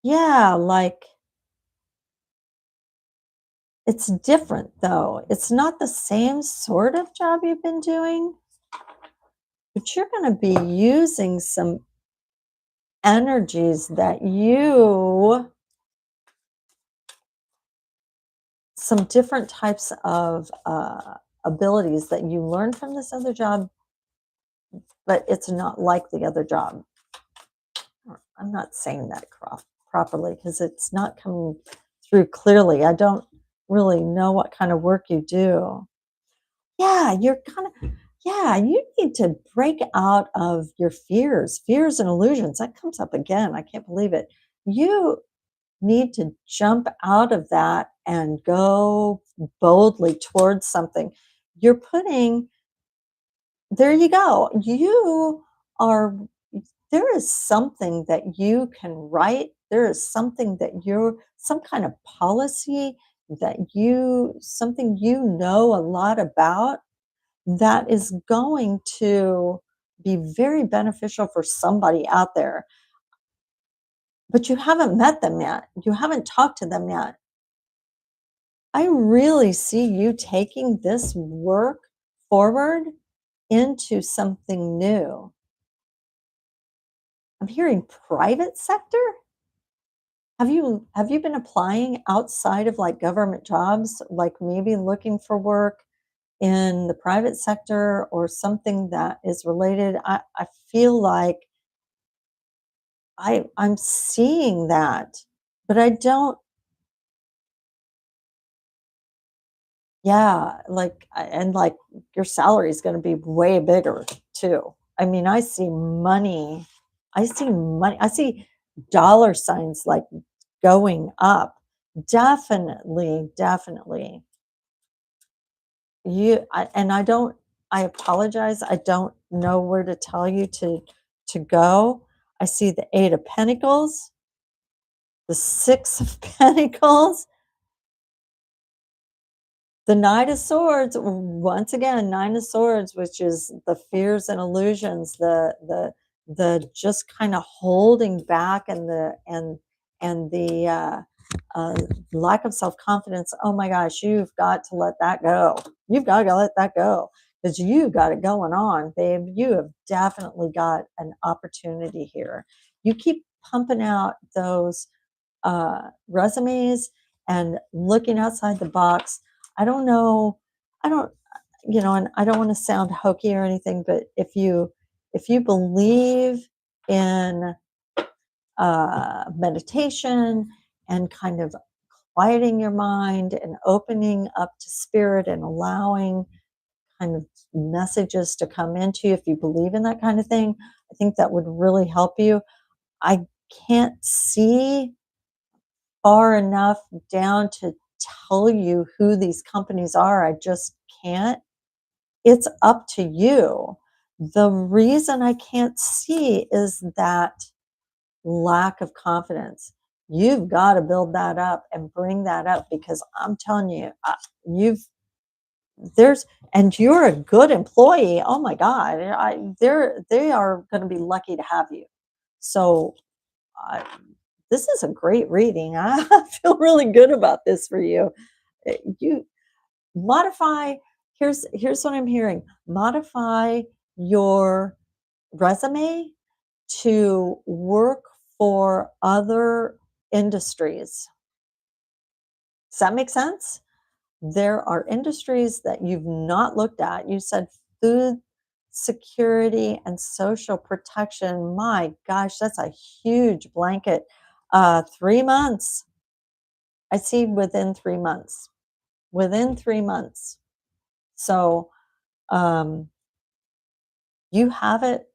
Yeah, like it's different though. It's not the same sort of job you've been doing, but you're going to be using some energies that you some different types of abilities that you learn from this other job, but it's not like the other job. I'm not saying that properly because it's not coming through clearly. I don't really know what kind of work you do. Yeah, yeah, you need to break out of your fears and illusions. That comes up again. I can't believe it. You need to jump out of that and go boldly towards something. You're putting There you go. Are there is something that you can write. There is something that you're some kind of policy that something you know a lot about that is going to be very beneficial for somebody out there. But you haven't met them yet. You haven't talked to them yet. I really see you taking this work forward into something new. I'm hearing private sector. Have you been applying outside of like government jobs, like maybe looking for work in the private sector or something that is related? I feel like I'm seeing that, but I don't. Yeah, and like your salary is going to be way bigger too. I mean, I see money. I see money. I see dollar signs like going up. Definitely, definitely. And I don't, I apologize. I don't know where to tell you to go. I see the 8 of Pentacles, the 6 of Pentacles, the Knight of Swords, once again, 9 of Swords, which is the fears and illusions, the just kinda holding back and the uh, lack of self-confidence. Oh my gosh, you've got to let that go. You've gotta let that go because you got it going on, babe. You have definitely got an opportunity here. You keep pumping out those resumes and looking outside the box. I don't know. I don't, and I don't want to sound hokey or anything, but if you believe in meditation and kind of quieting your mind and opening up to spirit and allowing kind of messages to come into you, if you believe in that kind of thing, I think that would really help you. I can't see far enough down to tell you who these companies are. I just can't. It's up to you. The reason I can't see is that lack of confidence. You've got to build that up and bring that up because I'm telling you, you've there's and you're a good employee. Oh my God, they are going to be lucky to have you. So uh, this is a great reading. I feel really good about this for you. You modify. Here's what I'm hearing. Modify your resume to work for other industries. Does that make sense? There are industries that you've not looked at. You said food security and social protection. My gosh, that's a huge blanket. 3 months. I see within 3 months. Within 3 months. So you have it.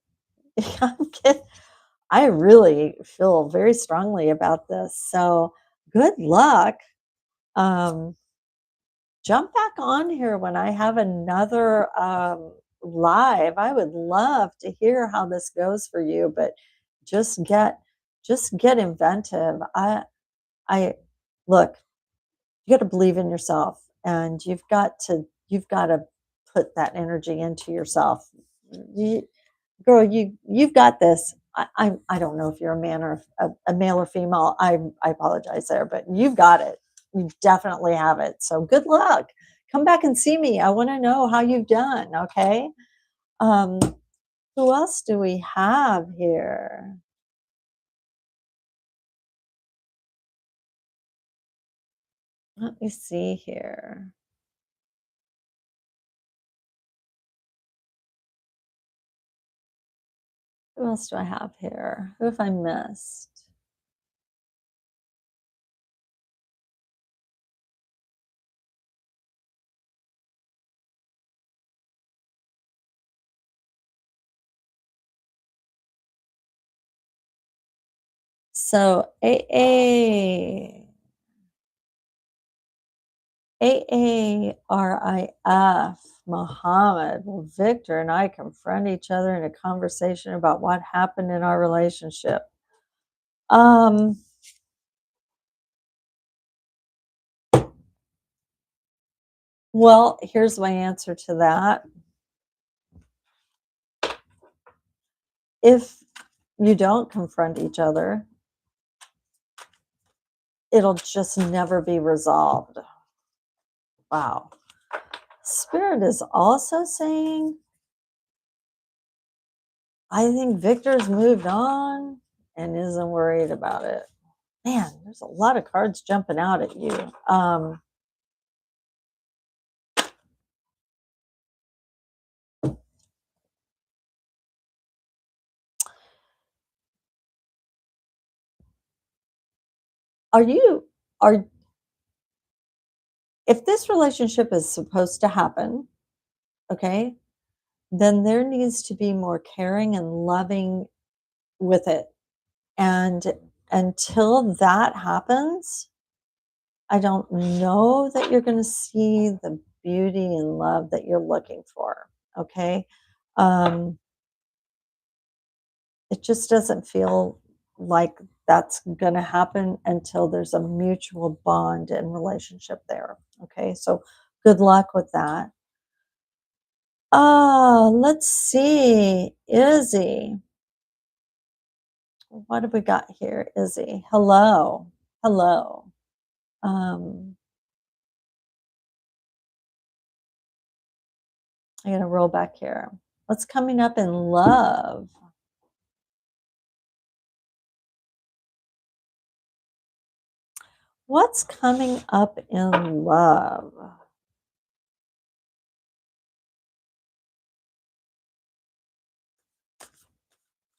I'm kidding. I really feel very strongly about this. So good luck. Um, jump back on here when I have another live. I would love to hear how this goes for you, but just get just get inventive. I look, you got to believe in yourself and you've got to put that energy into yourself. You, girl, you've got this. I don't know if you're a man or a male or female. I apologize there, but you've got it. You definitely have it. So good luck. Come back and see me. I want to know how you've done. Okay. Um, who else do we have here? Let me see here. Who else do I have here? Who have I missed? So AARIF, Muhammad. Well, Victor and I confront each other in a conversation about what happened in our relationship. Um, well, here's my answer to that. If you don't confront each other, it'll just never be resolved. Wow. Spirit is also saying, I think Victor's moved on and isn't worried about it. Man, there's a lot of cards jumping out at you. Are you are if this relationship is supposed to happen, okay, then there needs to be more caring and loving with it. And until that happens, I don't know that you're going to see the beauty and love that you're looking for. Okay. Um, It just doesn't feel like that's gonna happen until there's a mutual bond and relationship there, okay? So, good luck with that. Let's see, Izzy. What have we got here, Izzy? Hello, hello. Um, I gotta roll back here. What's coming up in love? What's coming up in love?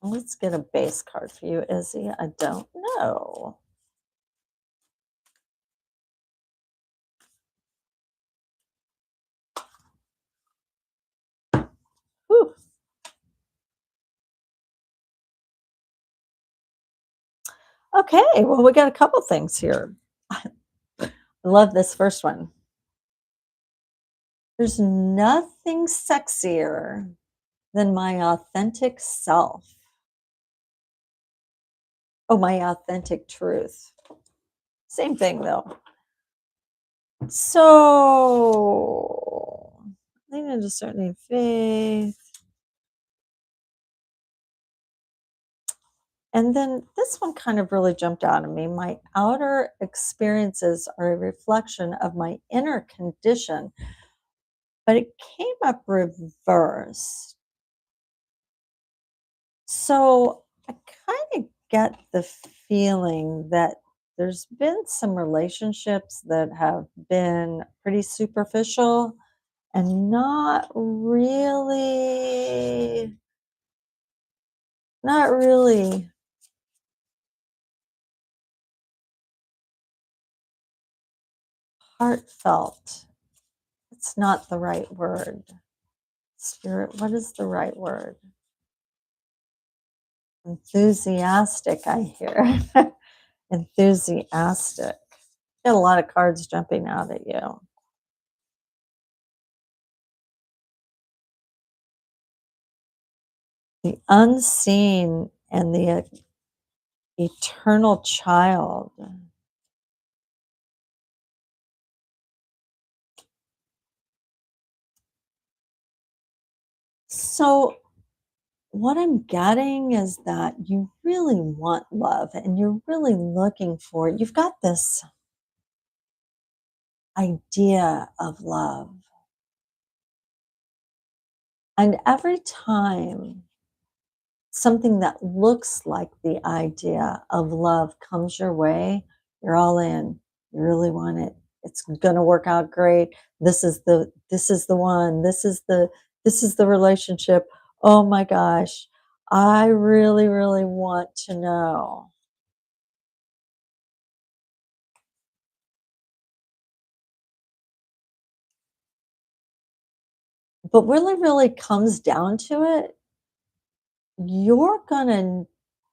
Let's get a base card for you, Izzy. I don't know. Whew. Okay, well, we got a couple things here. I love this first one. There's nothing sexier than my authentic self. Oh, my authentic truth. Same thing, though. So, lean into certain faith. And then this one kind of really jumped out at me. My outer experiences are a reflection of my inner condition, but it came up reversed. So I kind of get the feeling that there's been some relationships that have been pretty superficial and not really heartfelt. It's not the right word. Spirit, what is the right word? Enthusiastic, I hear. Enthusiastic. Got a lot of cards jumping out at you. The unseen and the eternal child. So, what I'm getting is that you really want love and you're really looking for it. You've got this idea of love. And every time something that looks like the idea of love comes your way, you're all in. You really want it. It's going to work out great. This is the one. This is the relationship. Oh my gosh. I really really want to know. But really really comes down to it, you're going to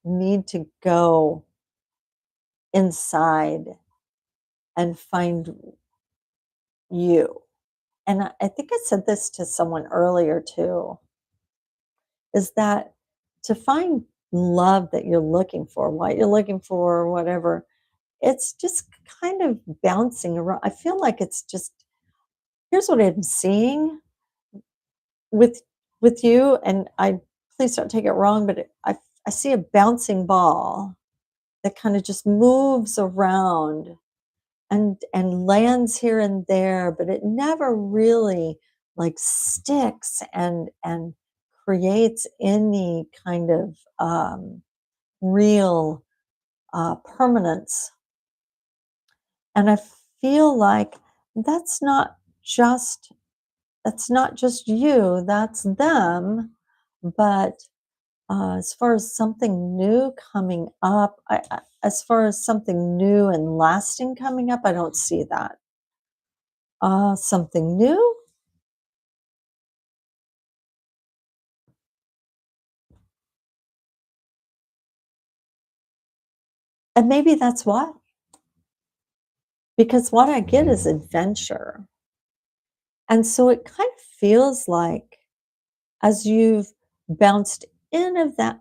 need to go inside and find you. And I think I said this to someone earlier too, is that to find love that you're looking for, what you're looking for, or whatever, it's just kind of bouncing around. I feel like it's just, here's what I'm seeing with you, and I please don't take it wrong, but I see a bouncing ball that kind of just moves around and lands here and there, but it never really like sticks and creates any kind of real permanence. And I feel like that's not just that's not just you, that's them. But as far as something new coming up, as far as something new and lasting coming up, I don't see that. Something new? And maybe that's why, because what I get is adventure. And so it kind of feels like as you've bounced in of that,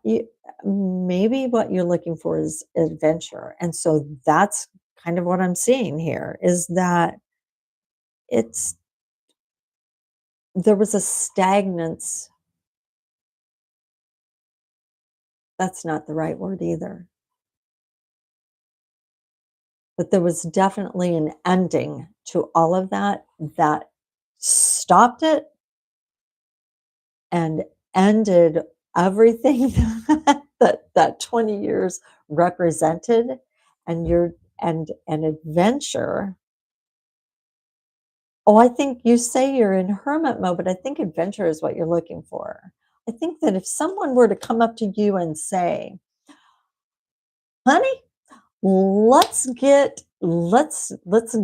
maybe what you're looking for is adventure. And so that's kind of what I'm seeing here is that it's there was a stagnance. That's not the right word either. But there was definitely an ending to all of that that stopped it and ended everything that 20 years represented, and your and adventure. Oh, I think you say you're in hermit mode, but I think adventure is what you're looking for. I think that if someone were to come up to you and say, "Honey, let's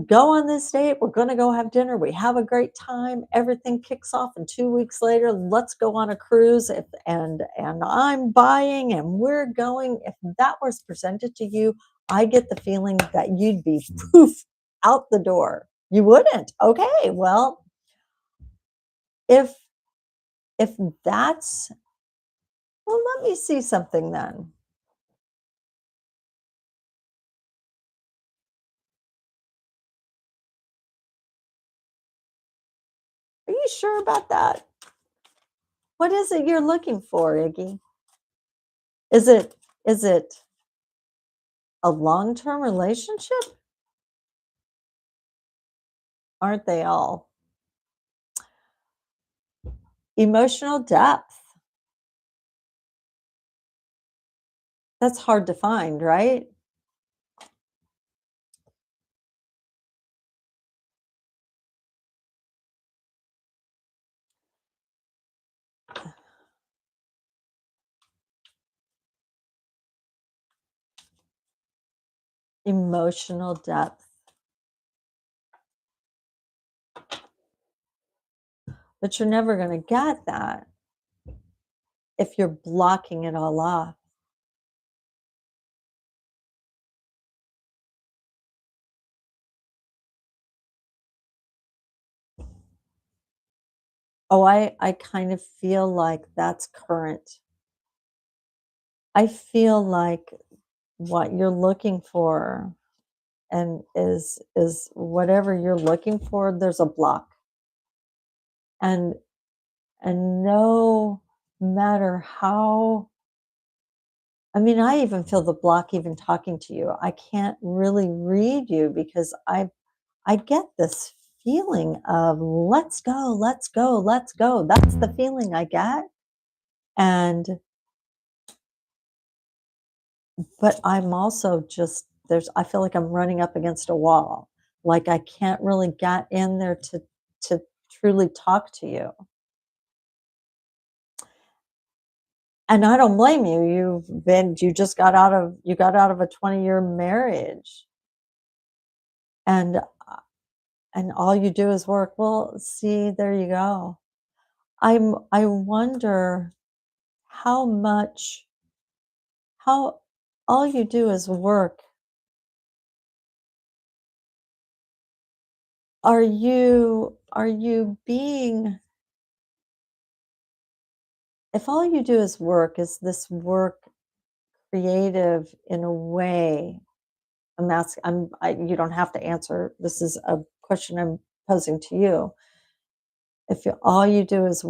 go on this date. We're gonna go have dinner. We have a great time. Everything kicks off, and 2 weeks later, let's go on a cruise, if and I'm buying and we're going." If that was presented to you, I get the feeling that you'd be poof out the door. You wouldn't. Okay, well, if if that's well, let me see something then. Are you sure about that? What is it you're looking for, Iggy? Is it a long-term relationship? Aren't they all? Emotional depth. That's hard to find, right? Emotional depth. But you're never gonna get that if you're blocking it all off. Oh, I kind of feel like that's current. I feel like what you're looking for and is whatever you're looking for, there's a block. And no matter how I mean, I even feel the block even talking to you. I can't really read you because I get this feeling of let's go, let's go, let's go. That's the feeling I get. And but I'm also just there's I feel like I'm running up against a wall. Like I can't really get in there to truly talk to you. And I don't blame you. You got out of a 20-year marriage. And and all you do is work. Well, see, there you go. I wonder how much how all you do is work. Are you being if all you do is work, is this work creative in a way? You don't have to answer. This is a question I'm posing to you. If all you do is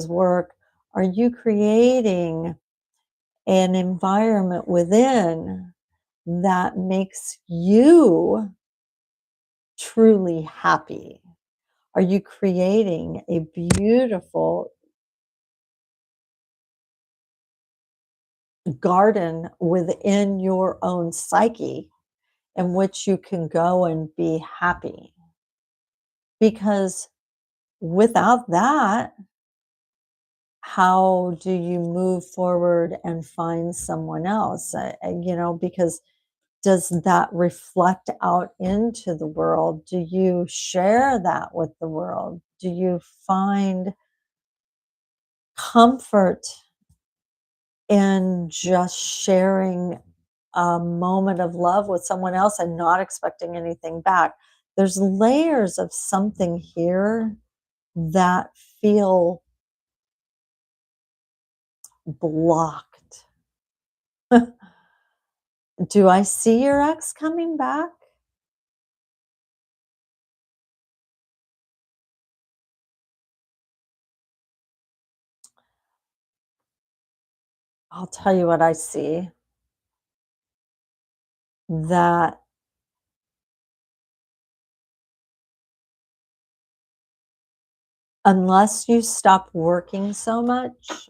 work, are you creating an environment within that makes you truly happy? Are you creating a beautiful garden within your own psyche in which you can go and be happy? Because without that, how do you move forward and find someone else? Because does that reflect out into the world? Do you share that with the world? Do you find comfort in just sharing a moment of love with someone else and not expecting anything back? There's layers of something here that feel blocked. Do I see your ex coming back? I'll tell you what I see, that unless you stop working so much,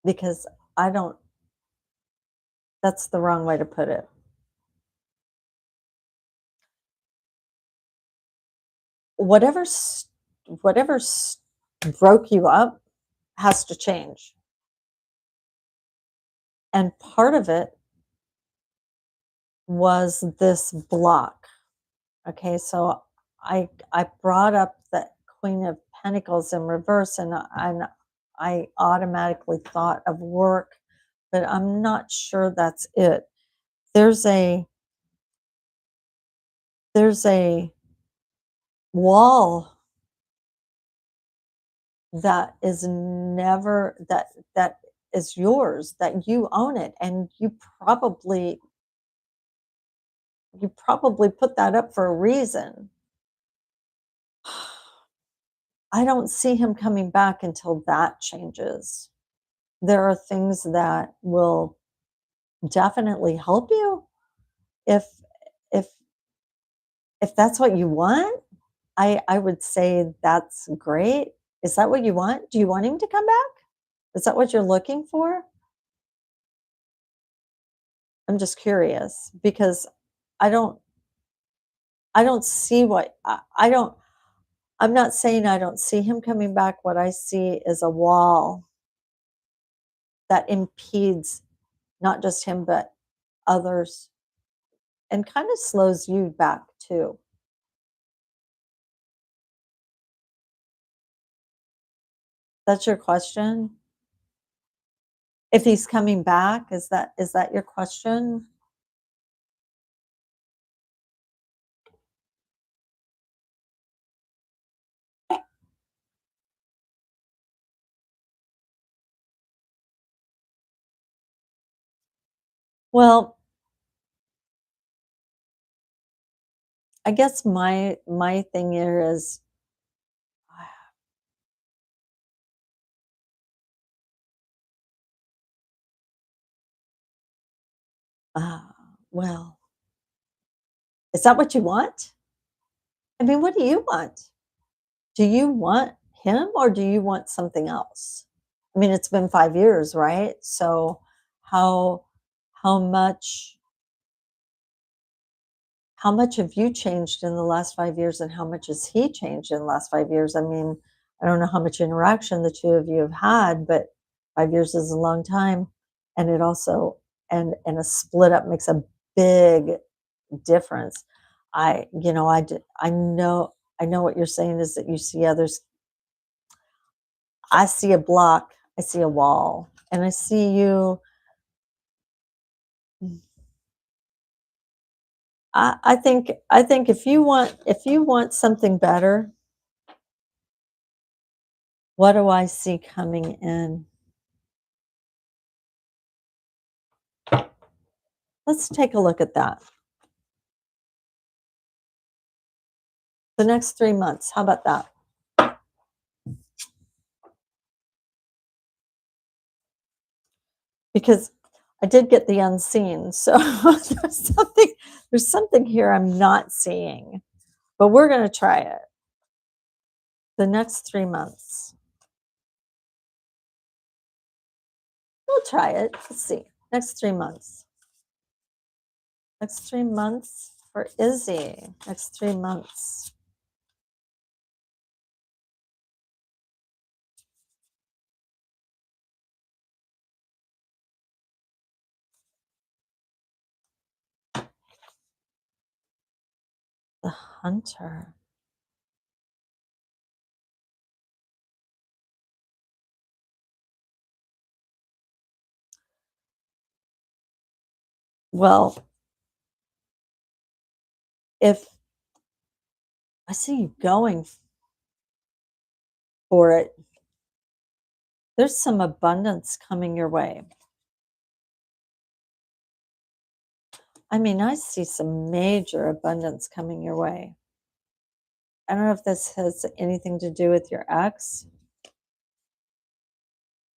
because I don't that's the wrong way to put it. Whatever's whatever's broke you up has to change. And part of it was this block. Okay, so I brought up the Queen of Pentacles in reverse, and I automatically thought of work, but I'm not sure that's it. There's a there's a wall that is never that is yours, that you own it, and you probably put that up for a reason. I don't see him coming back until that changes. There are things that will definitely help you if if if that's what you want. I would say that's great. Is that what you want? Do you want him to come back? Is that what you're looking for? I'm just curious because I don't I don't see what I don't I'm not saying I don't see him coming back. What I see is a wall that impedes not just him but others, and kind of slows you back too. That's your question? If he's coming back, is that your question? Well, I guess my thing here is, uh, well, is that what you want? I mean, what do you want? Do you want him or do you want something else? I mean, it's been 5 years, right? So how how much how much have you changed in the last 5 years and how much has he changed in the last 5 years? I mean, I don't know how much interaction the 2 of you have had, but 5 years is a long time, and it also and a split up makes a big difference. I know what you're saying is that you see others. I see a block, I see a wall, and I see you. I think if you want something better, what do I see coming in? Let's take a look at that. The next 3 months, how about that? Because I did get the unseen, so there's something here I'm not seeing, but we're gonna try it. The next 3 months. We'll try it. Let's see. Next 3 months. Next 3 months for Izzy. Next 3 months. The Hunter. Well, if I see you going for it, there's some abundance coming your way. I mean, I see some major abundance coming your way. I don't know if this has anything to do with your ex,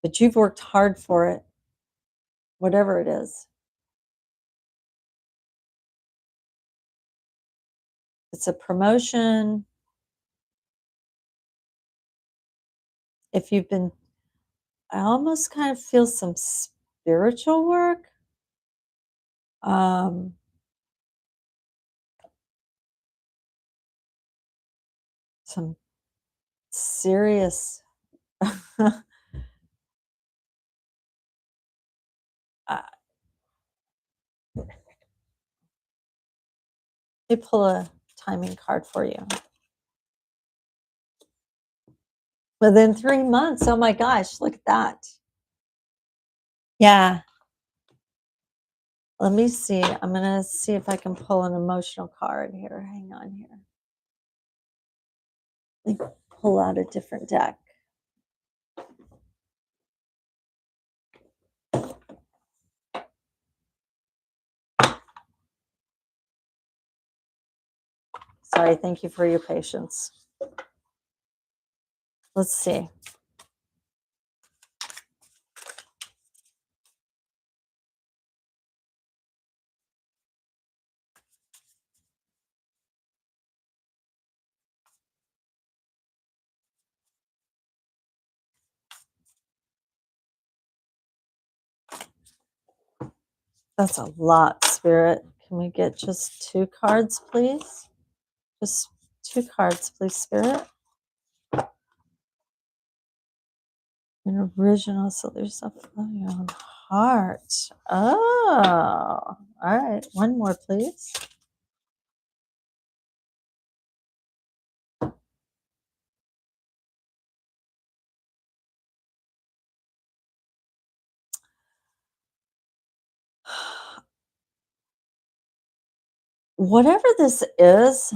but you've worked hard for it, whatever it is. It's a promotion. If you've been, I almost kind of feel some spiritual work. Um, some serious uh, let me pull a timing card for you. Within 3 months, oh my gosh, look at that. Yeah, let me see. I'm gonna see if I can pull an emotional card here. Hang on here. Let me pull out a different deck. Sorry, thank you for your patience. Let's see. That's a lot, Spirit. Can we get just 2 cards, please? Just 2 cards, please, Spirit. An original, so there's a flow your own heart. Oh, all right. One more, please. Whatever this is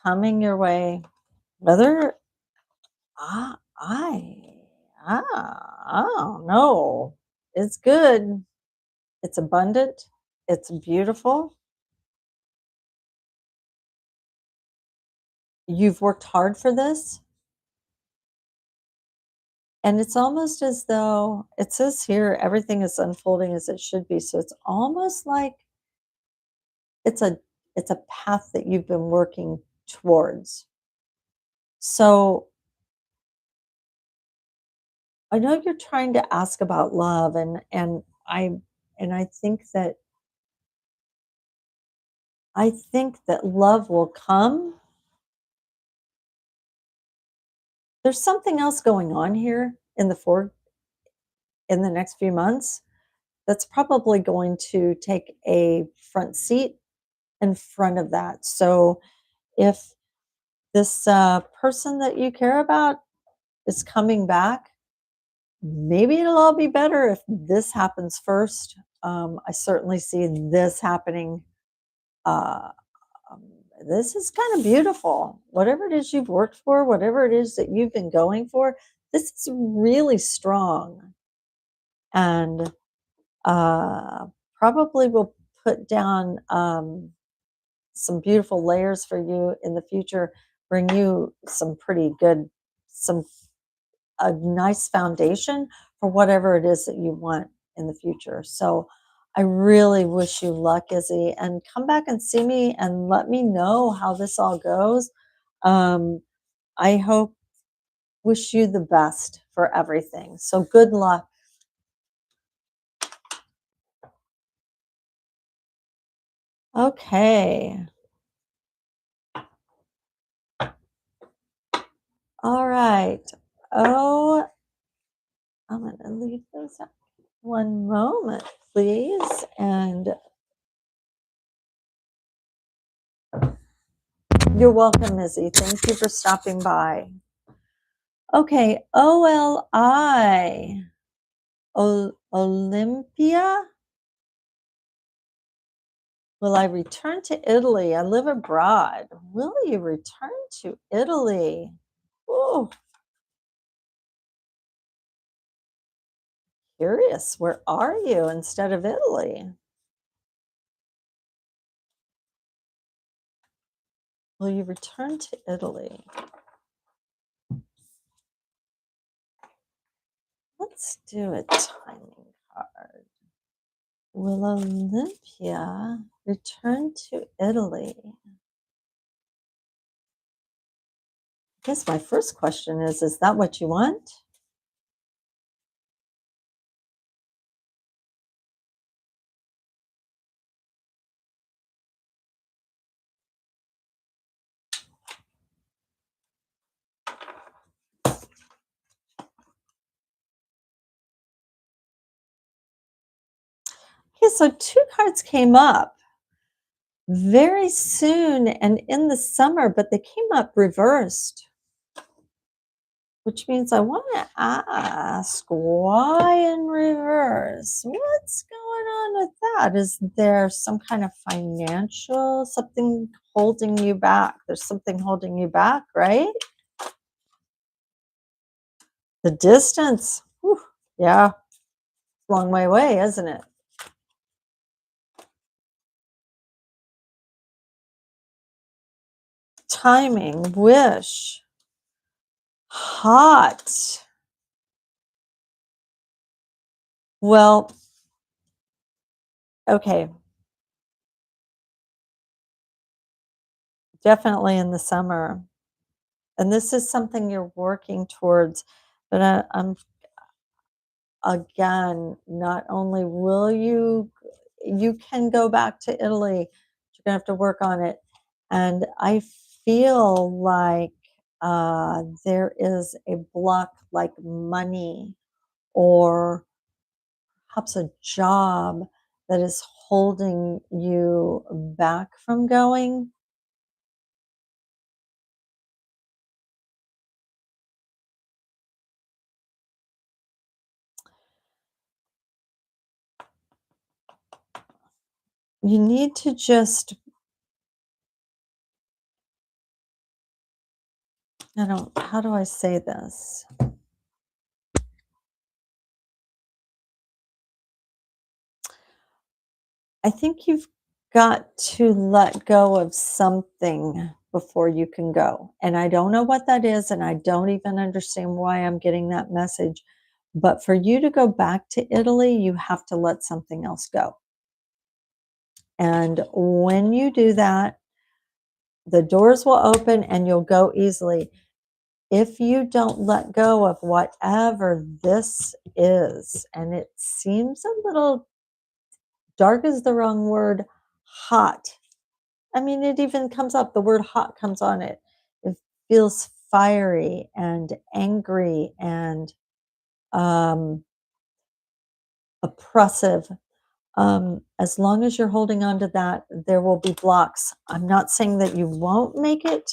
coming your way, whether I I don't know. It's good. It's abundant. It's beautiful. You've worked hard for this. And it's almost as though it says here everything is unfolding as it should be. So it's almost like it's a it's a path that you've been working towards. So I know you're trying to ask about love and I think that love will come. There's something else going on here in the next few months that's probably going to take a front seat in front of that. So if this person that you care about is coming back, maybe it'll all be better if this happens first. I certainly see this happening. Uh, um, this is kind of beautiful. Whatever it is you've worked for, whatever it is that you've been going for, this is really strong. And uh, probably will put down some beautiful layers for you in the future, bring you some pretty good, some a nice foundation for whatever it is that you want in the future. So I really wish you luck, Izzy, and come back and see me and let me know how this all goes. Um, I hope, wish you the best for everything. So good luck. Okay. All right. Oh, I'm going to leave those up. One moment, please. And you're welcome, Izzy. Thank you for stopping by. Okay, OLI, Olympia. Will I return to Italy? I live abroad. Will you return to Italy? Oh, curious. Where are you instead of Italy? Will you return to Italy? Let's do a timing card. Will Olympia return to Italy? I guess my first question is that what you want? Okay, so two cards came up very soon and in the summer, but they came up reversed, which means I want to ask why in reverse? What's going on with that? Is there some kind of financial, something holding you back? There's something holding you back, right? The distance. Whew, yeah, long way away, isn't it? Timing, wish, hot. Well, okay, definitely in the summer. And this is something you're working towards, but I'm again, not only will you can go back to Italy, but you're gonna have to work on it. And I feel like there is a block like money or perhaps a job that is holding you back from going. You need to just, I don't, how do I say this? I think you've got to let go of something before you can go. And I don't know what that is, and I don't even understand why I'm getting that message. But for you to go back to Italy, you have to let something else go. And when you do that, the doors will open and you'll go easily. If you don't let go of whatever this is, and it seems a little dark is the wrong word, hot. I mean, it even comes up, the word hot comes on it. It feels fiery and angry and um, oppressive. As long as you're holding on to that, there will be blocks. I'm not saying that you won't make it,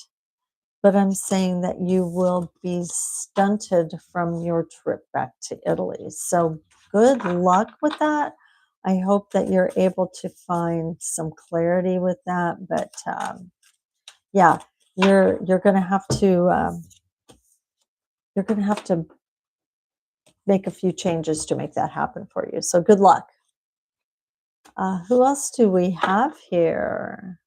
but I'm saying that you will be stunted from your trip back to Italy. So good luck with that. I hope that you're able to find some clarity with that. But yeah, you're going to have to you're going to have to make a few changes to make that happen for you. So good luck. Who else do we have here?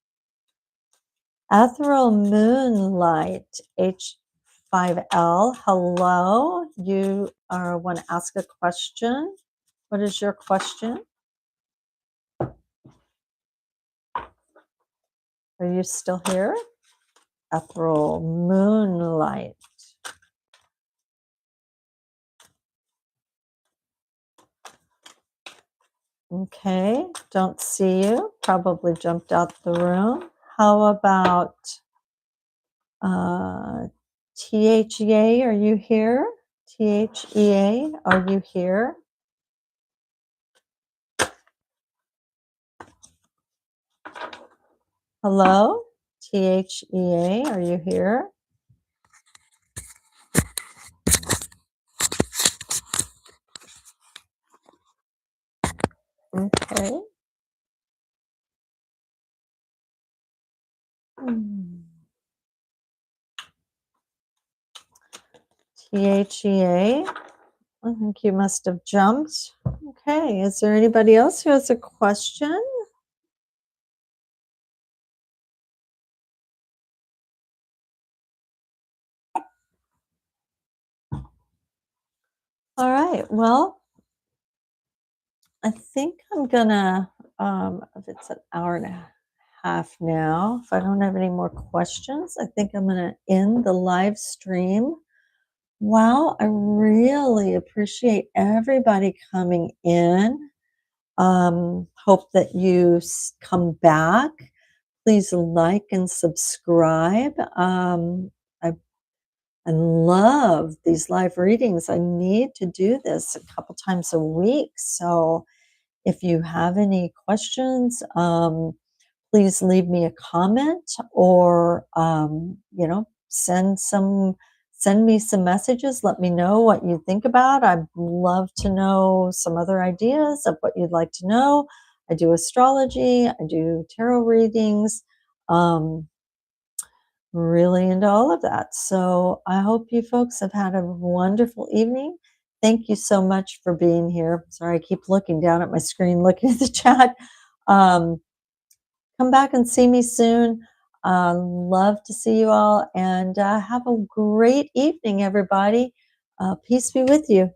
Ethereal Moonlight H5L. Hello. You want to ask a question? What is your question? Are you still here? Ethereal Moonlight. Okay, don't see you. Probably jumped out the room. How about THEA? Are you here? THEA, are you here? Hello? THEA, are you here? Okay. THEA, I think you must have jumped. Okay, is there anybody else who has a question? All right. Well, I think I'm gonna, if it's an hour and a half now, if I don't have any more questions, I think I'm gonna end the live stream. Wow, I really appreciate everybody coming in. Hope that you come back. Please like and subscribe. I I love these live readings. I need to do this a couple times a week. So if you have any questions, please leave me a comment or, send me some messages. Let me know what you think about. I'd love to know some other ideas of what you'd like to know. I do astrology. I do tarot readings. Um, really into all of that. So I hope you folks have had a wonderful evening. Thank you so much for being here. Sorry, I keep looking down at my screen, looking at the chat. Um, Come back and see me soon. Love to see you all and have a great evening, everybody. Peace be with you.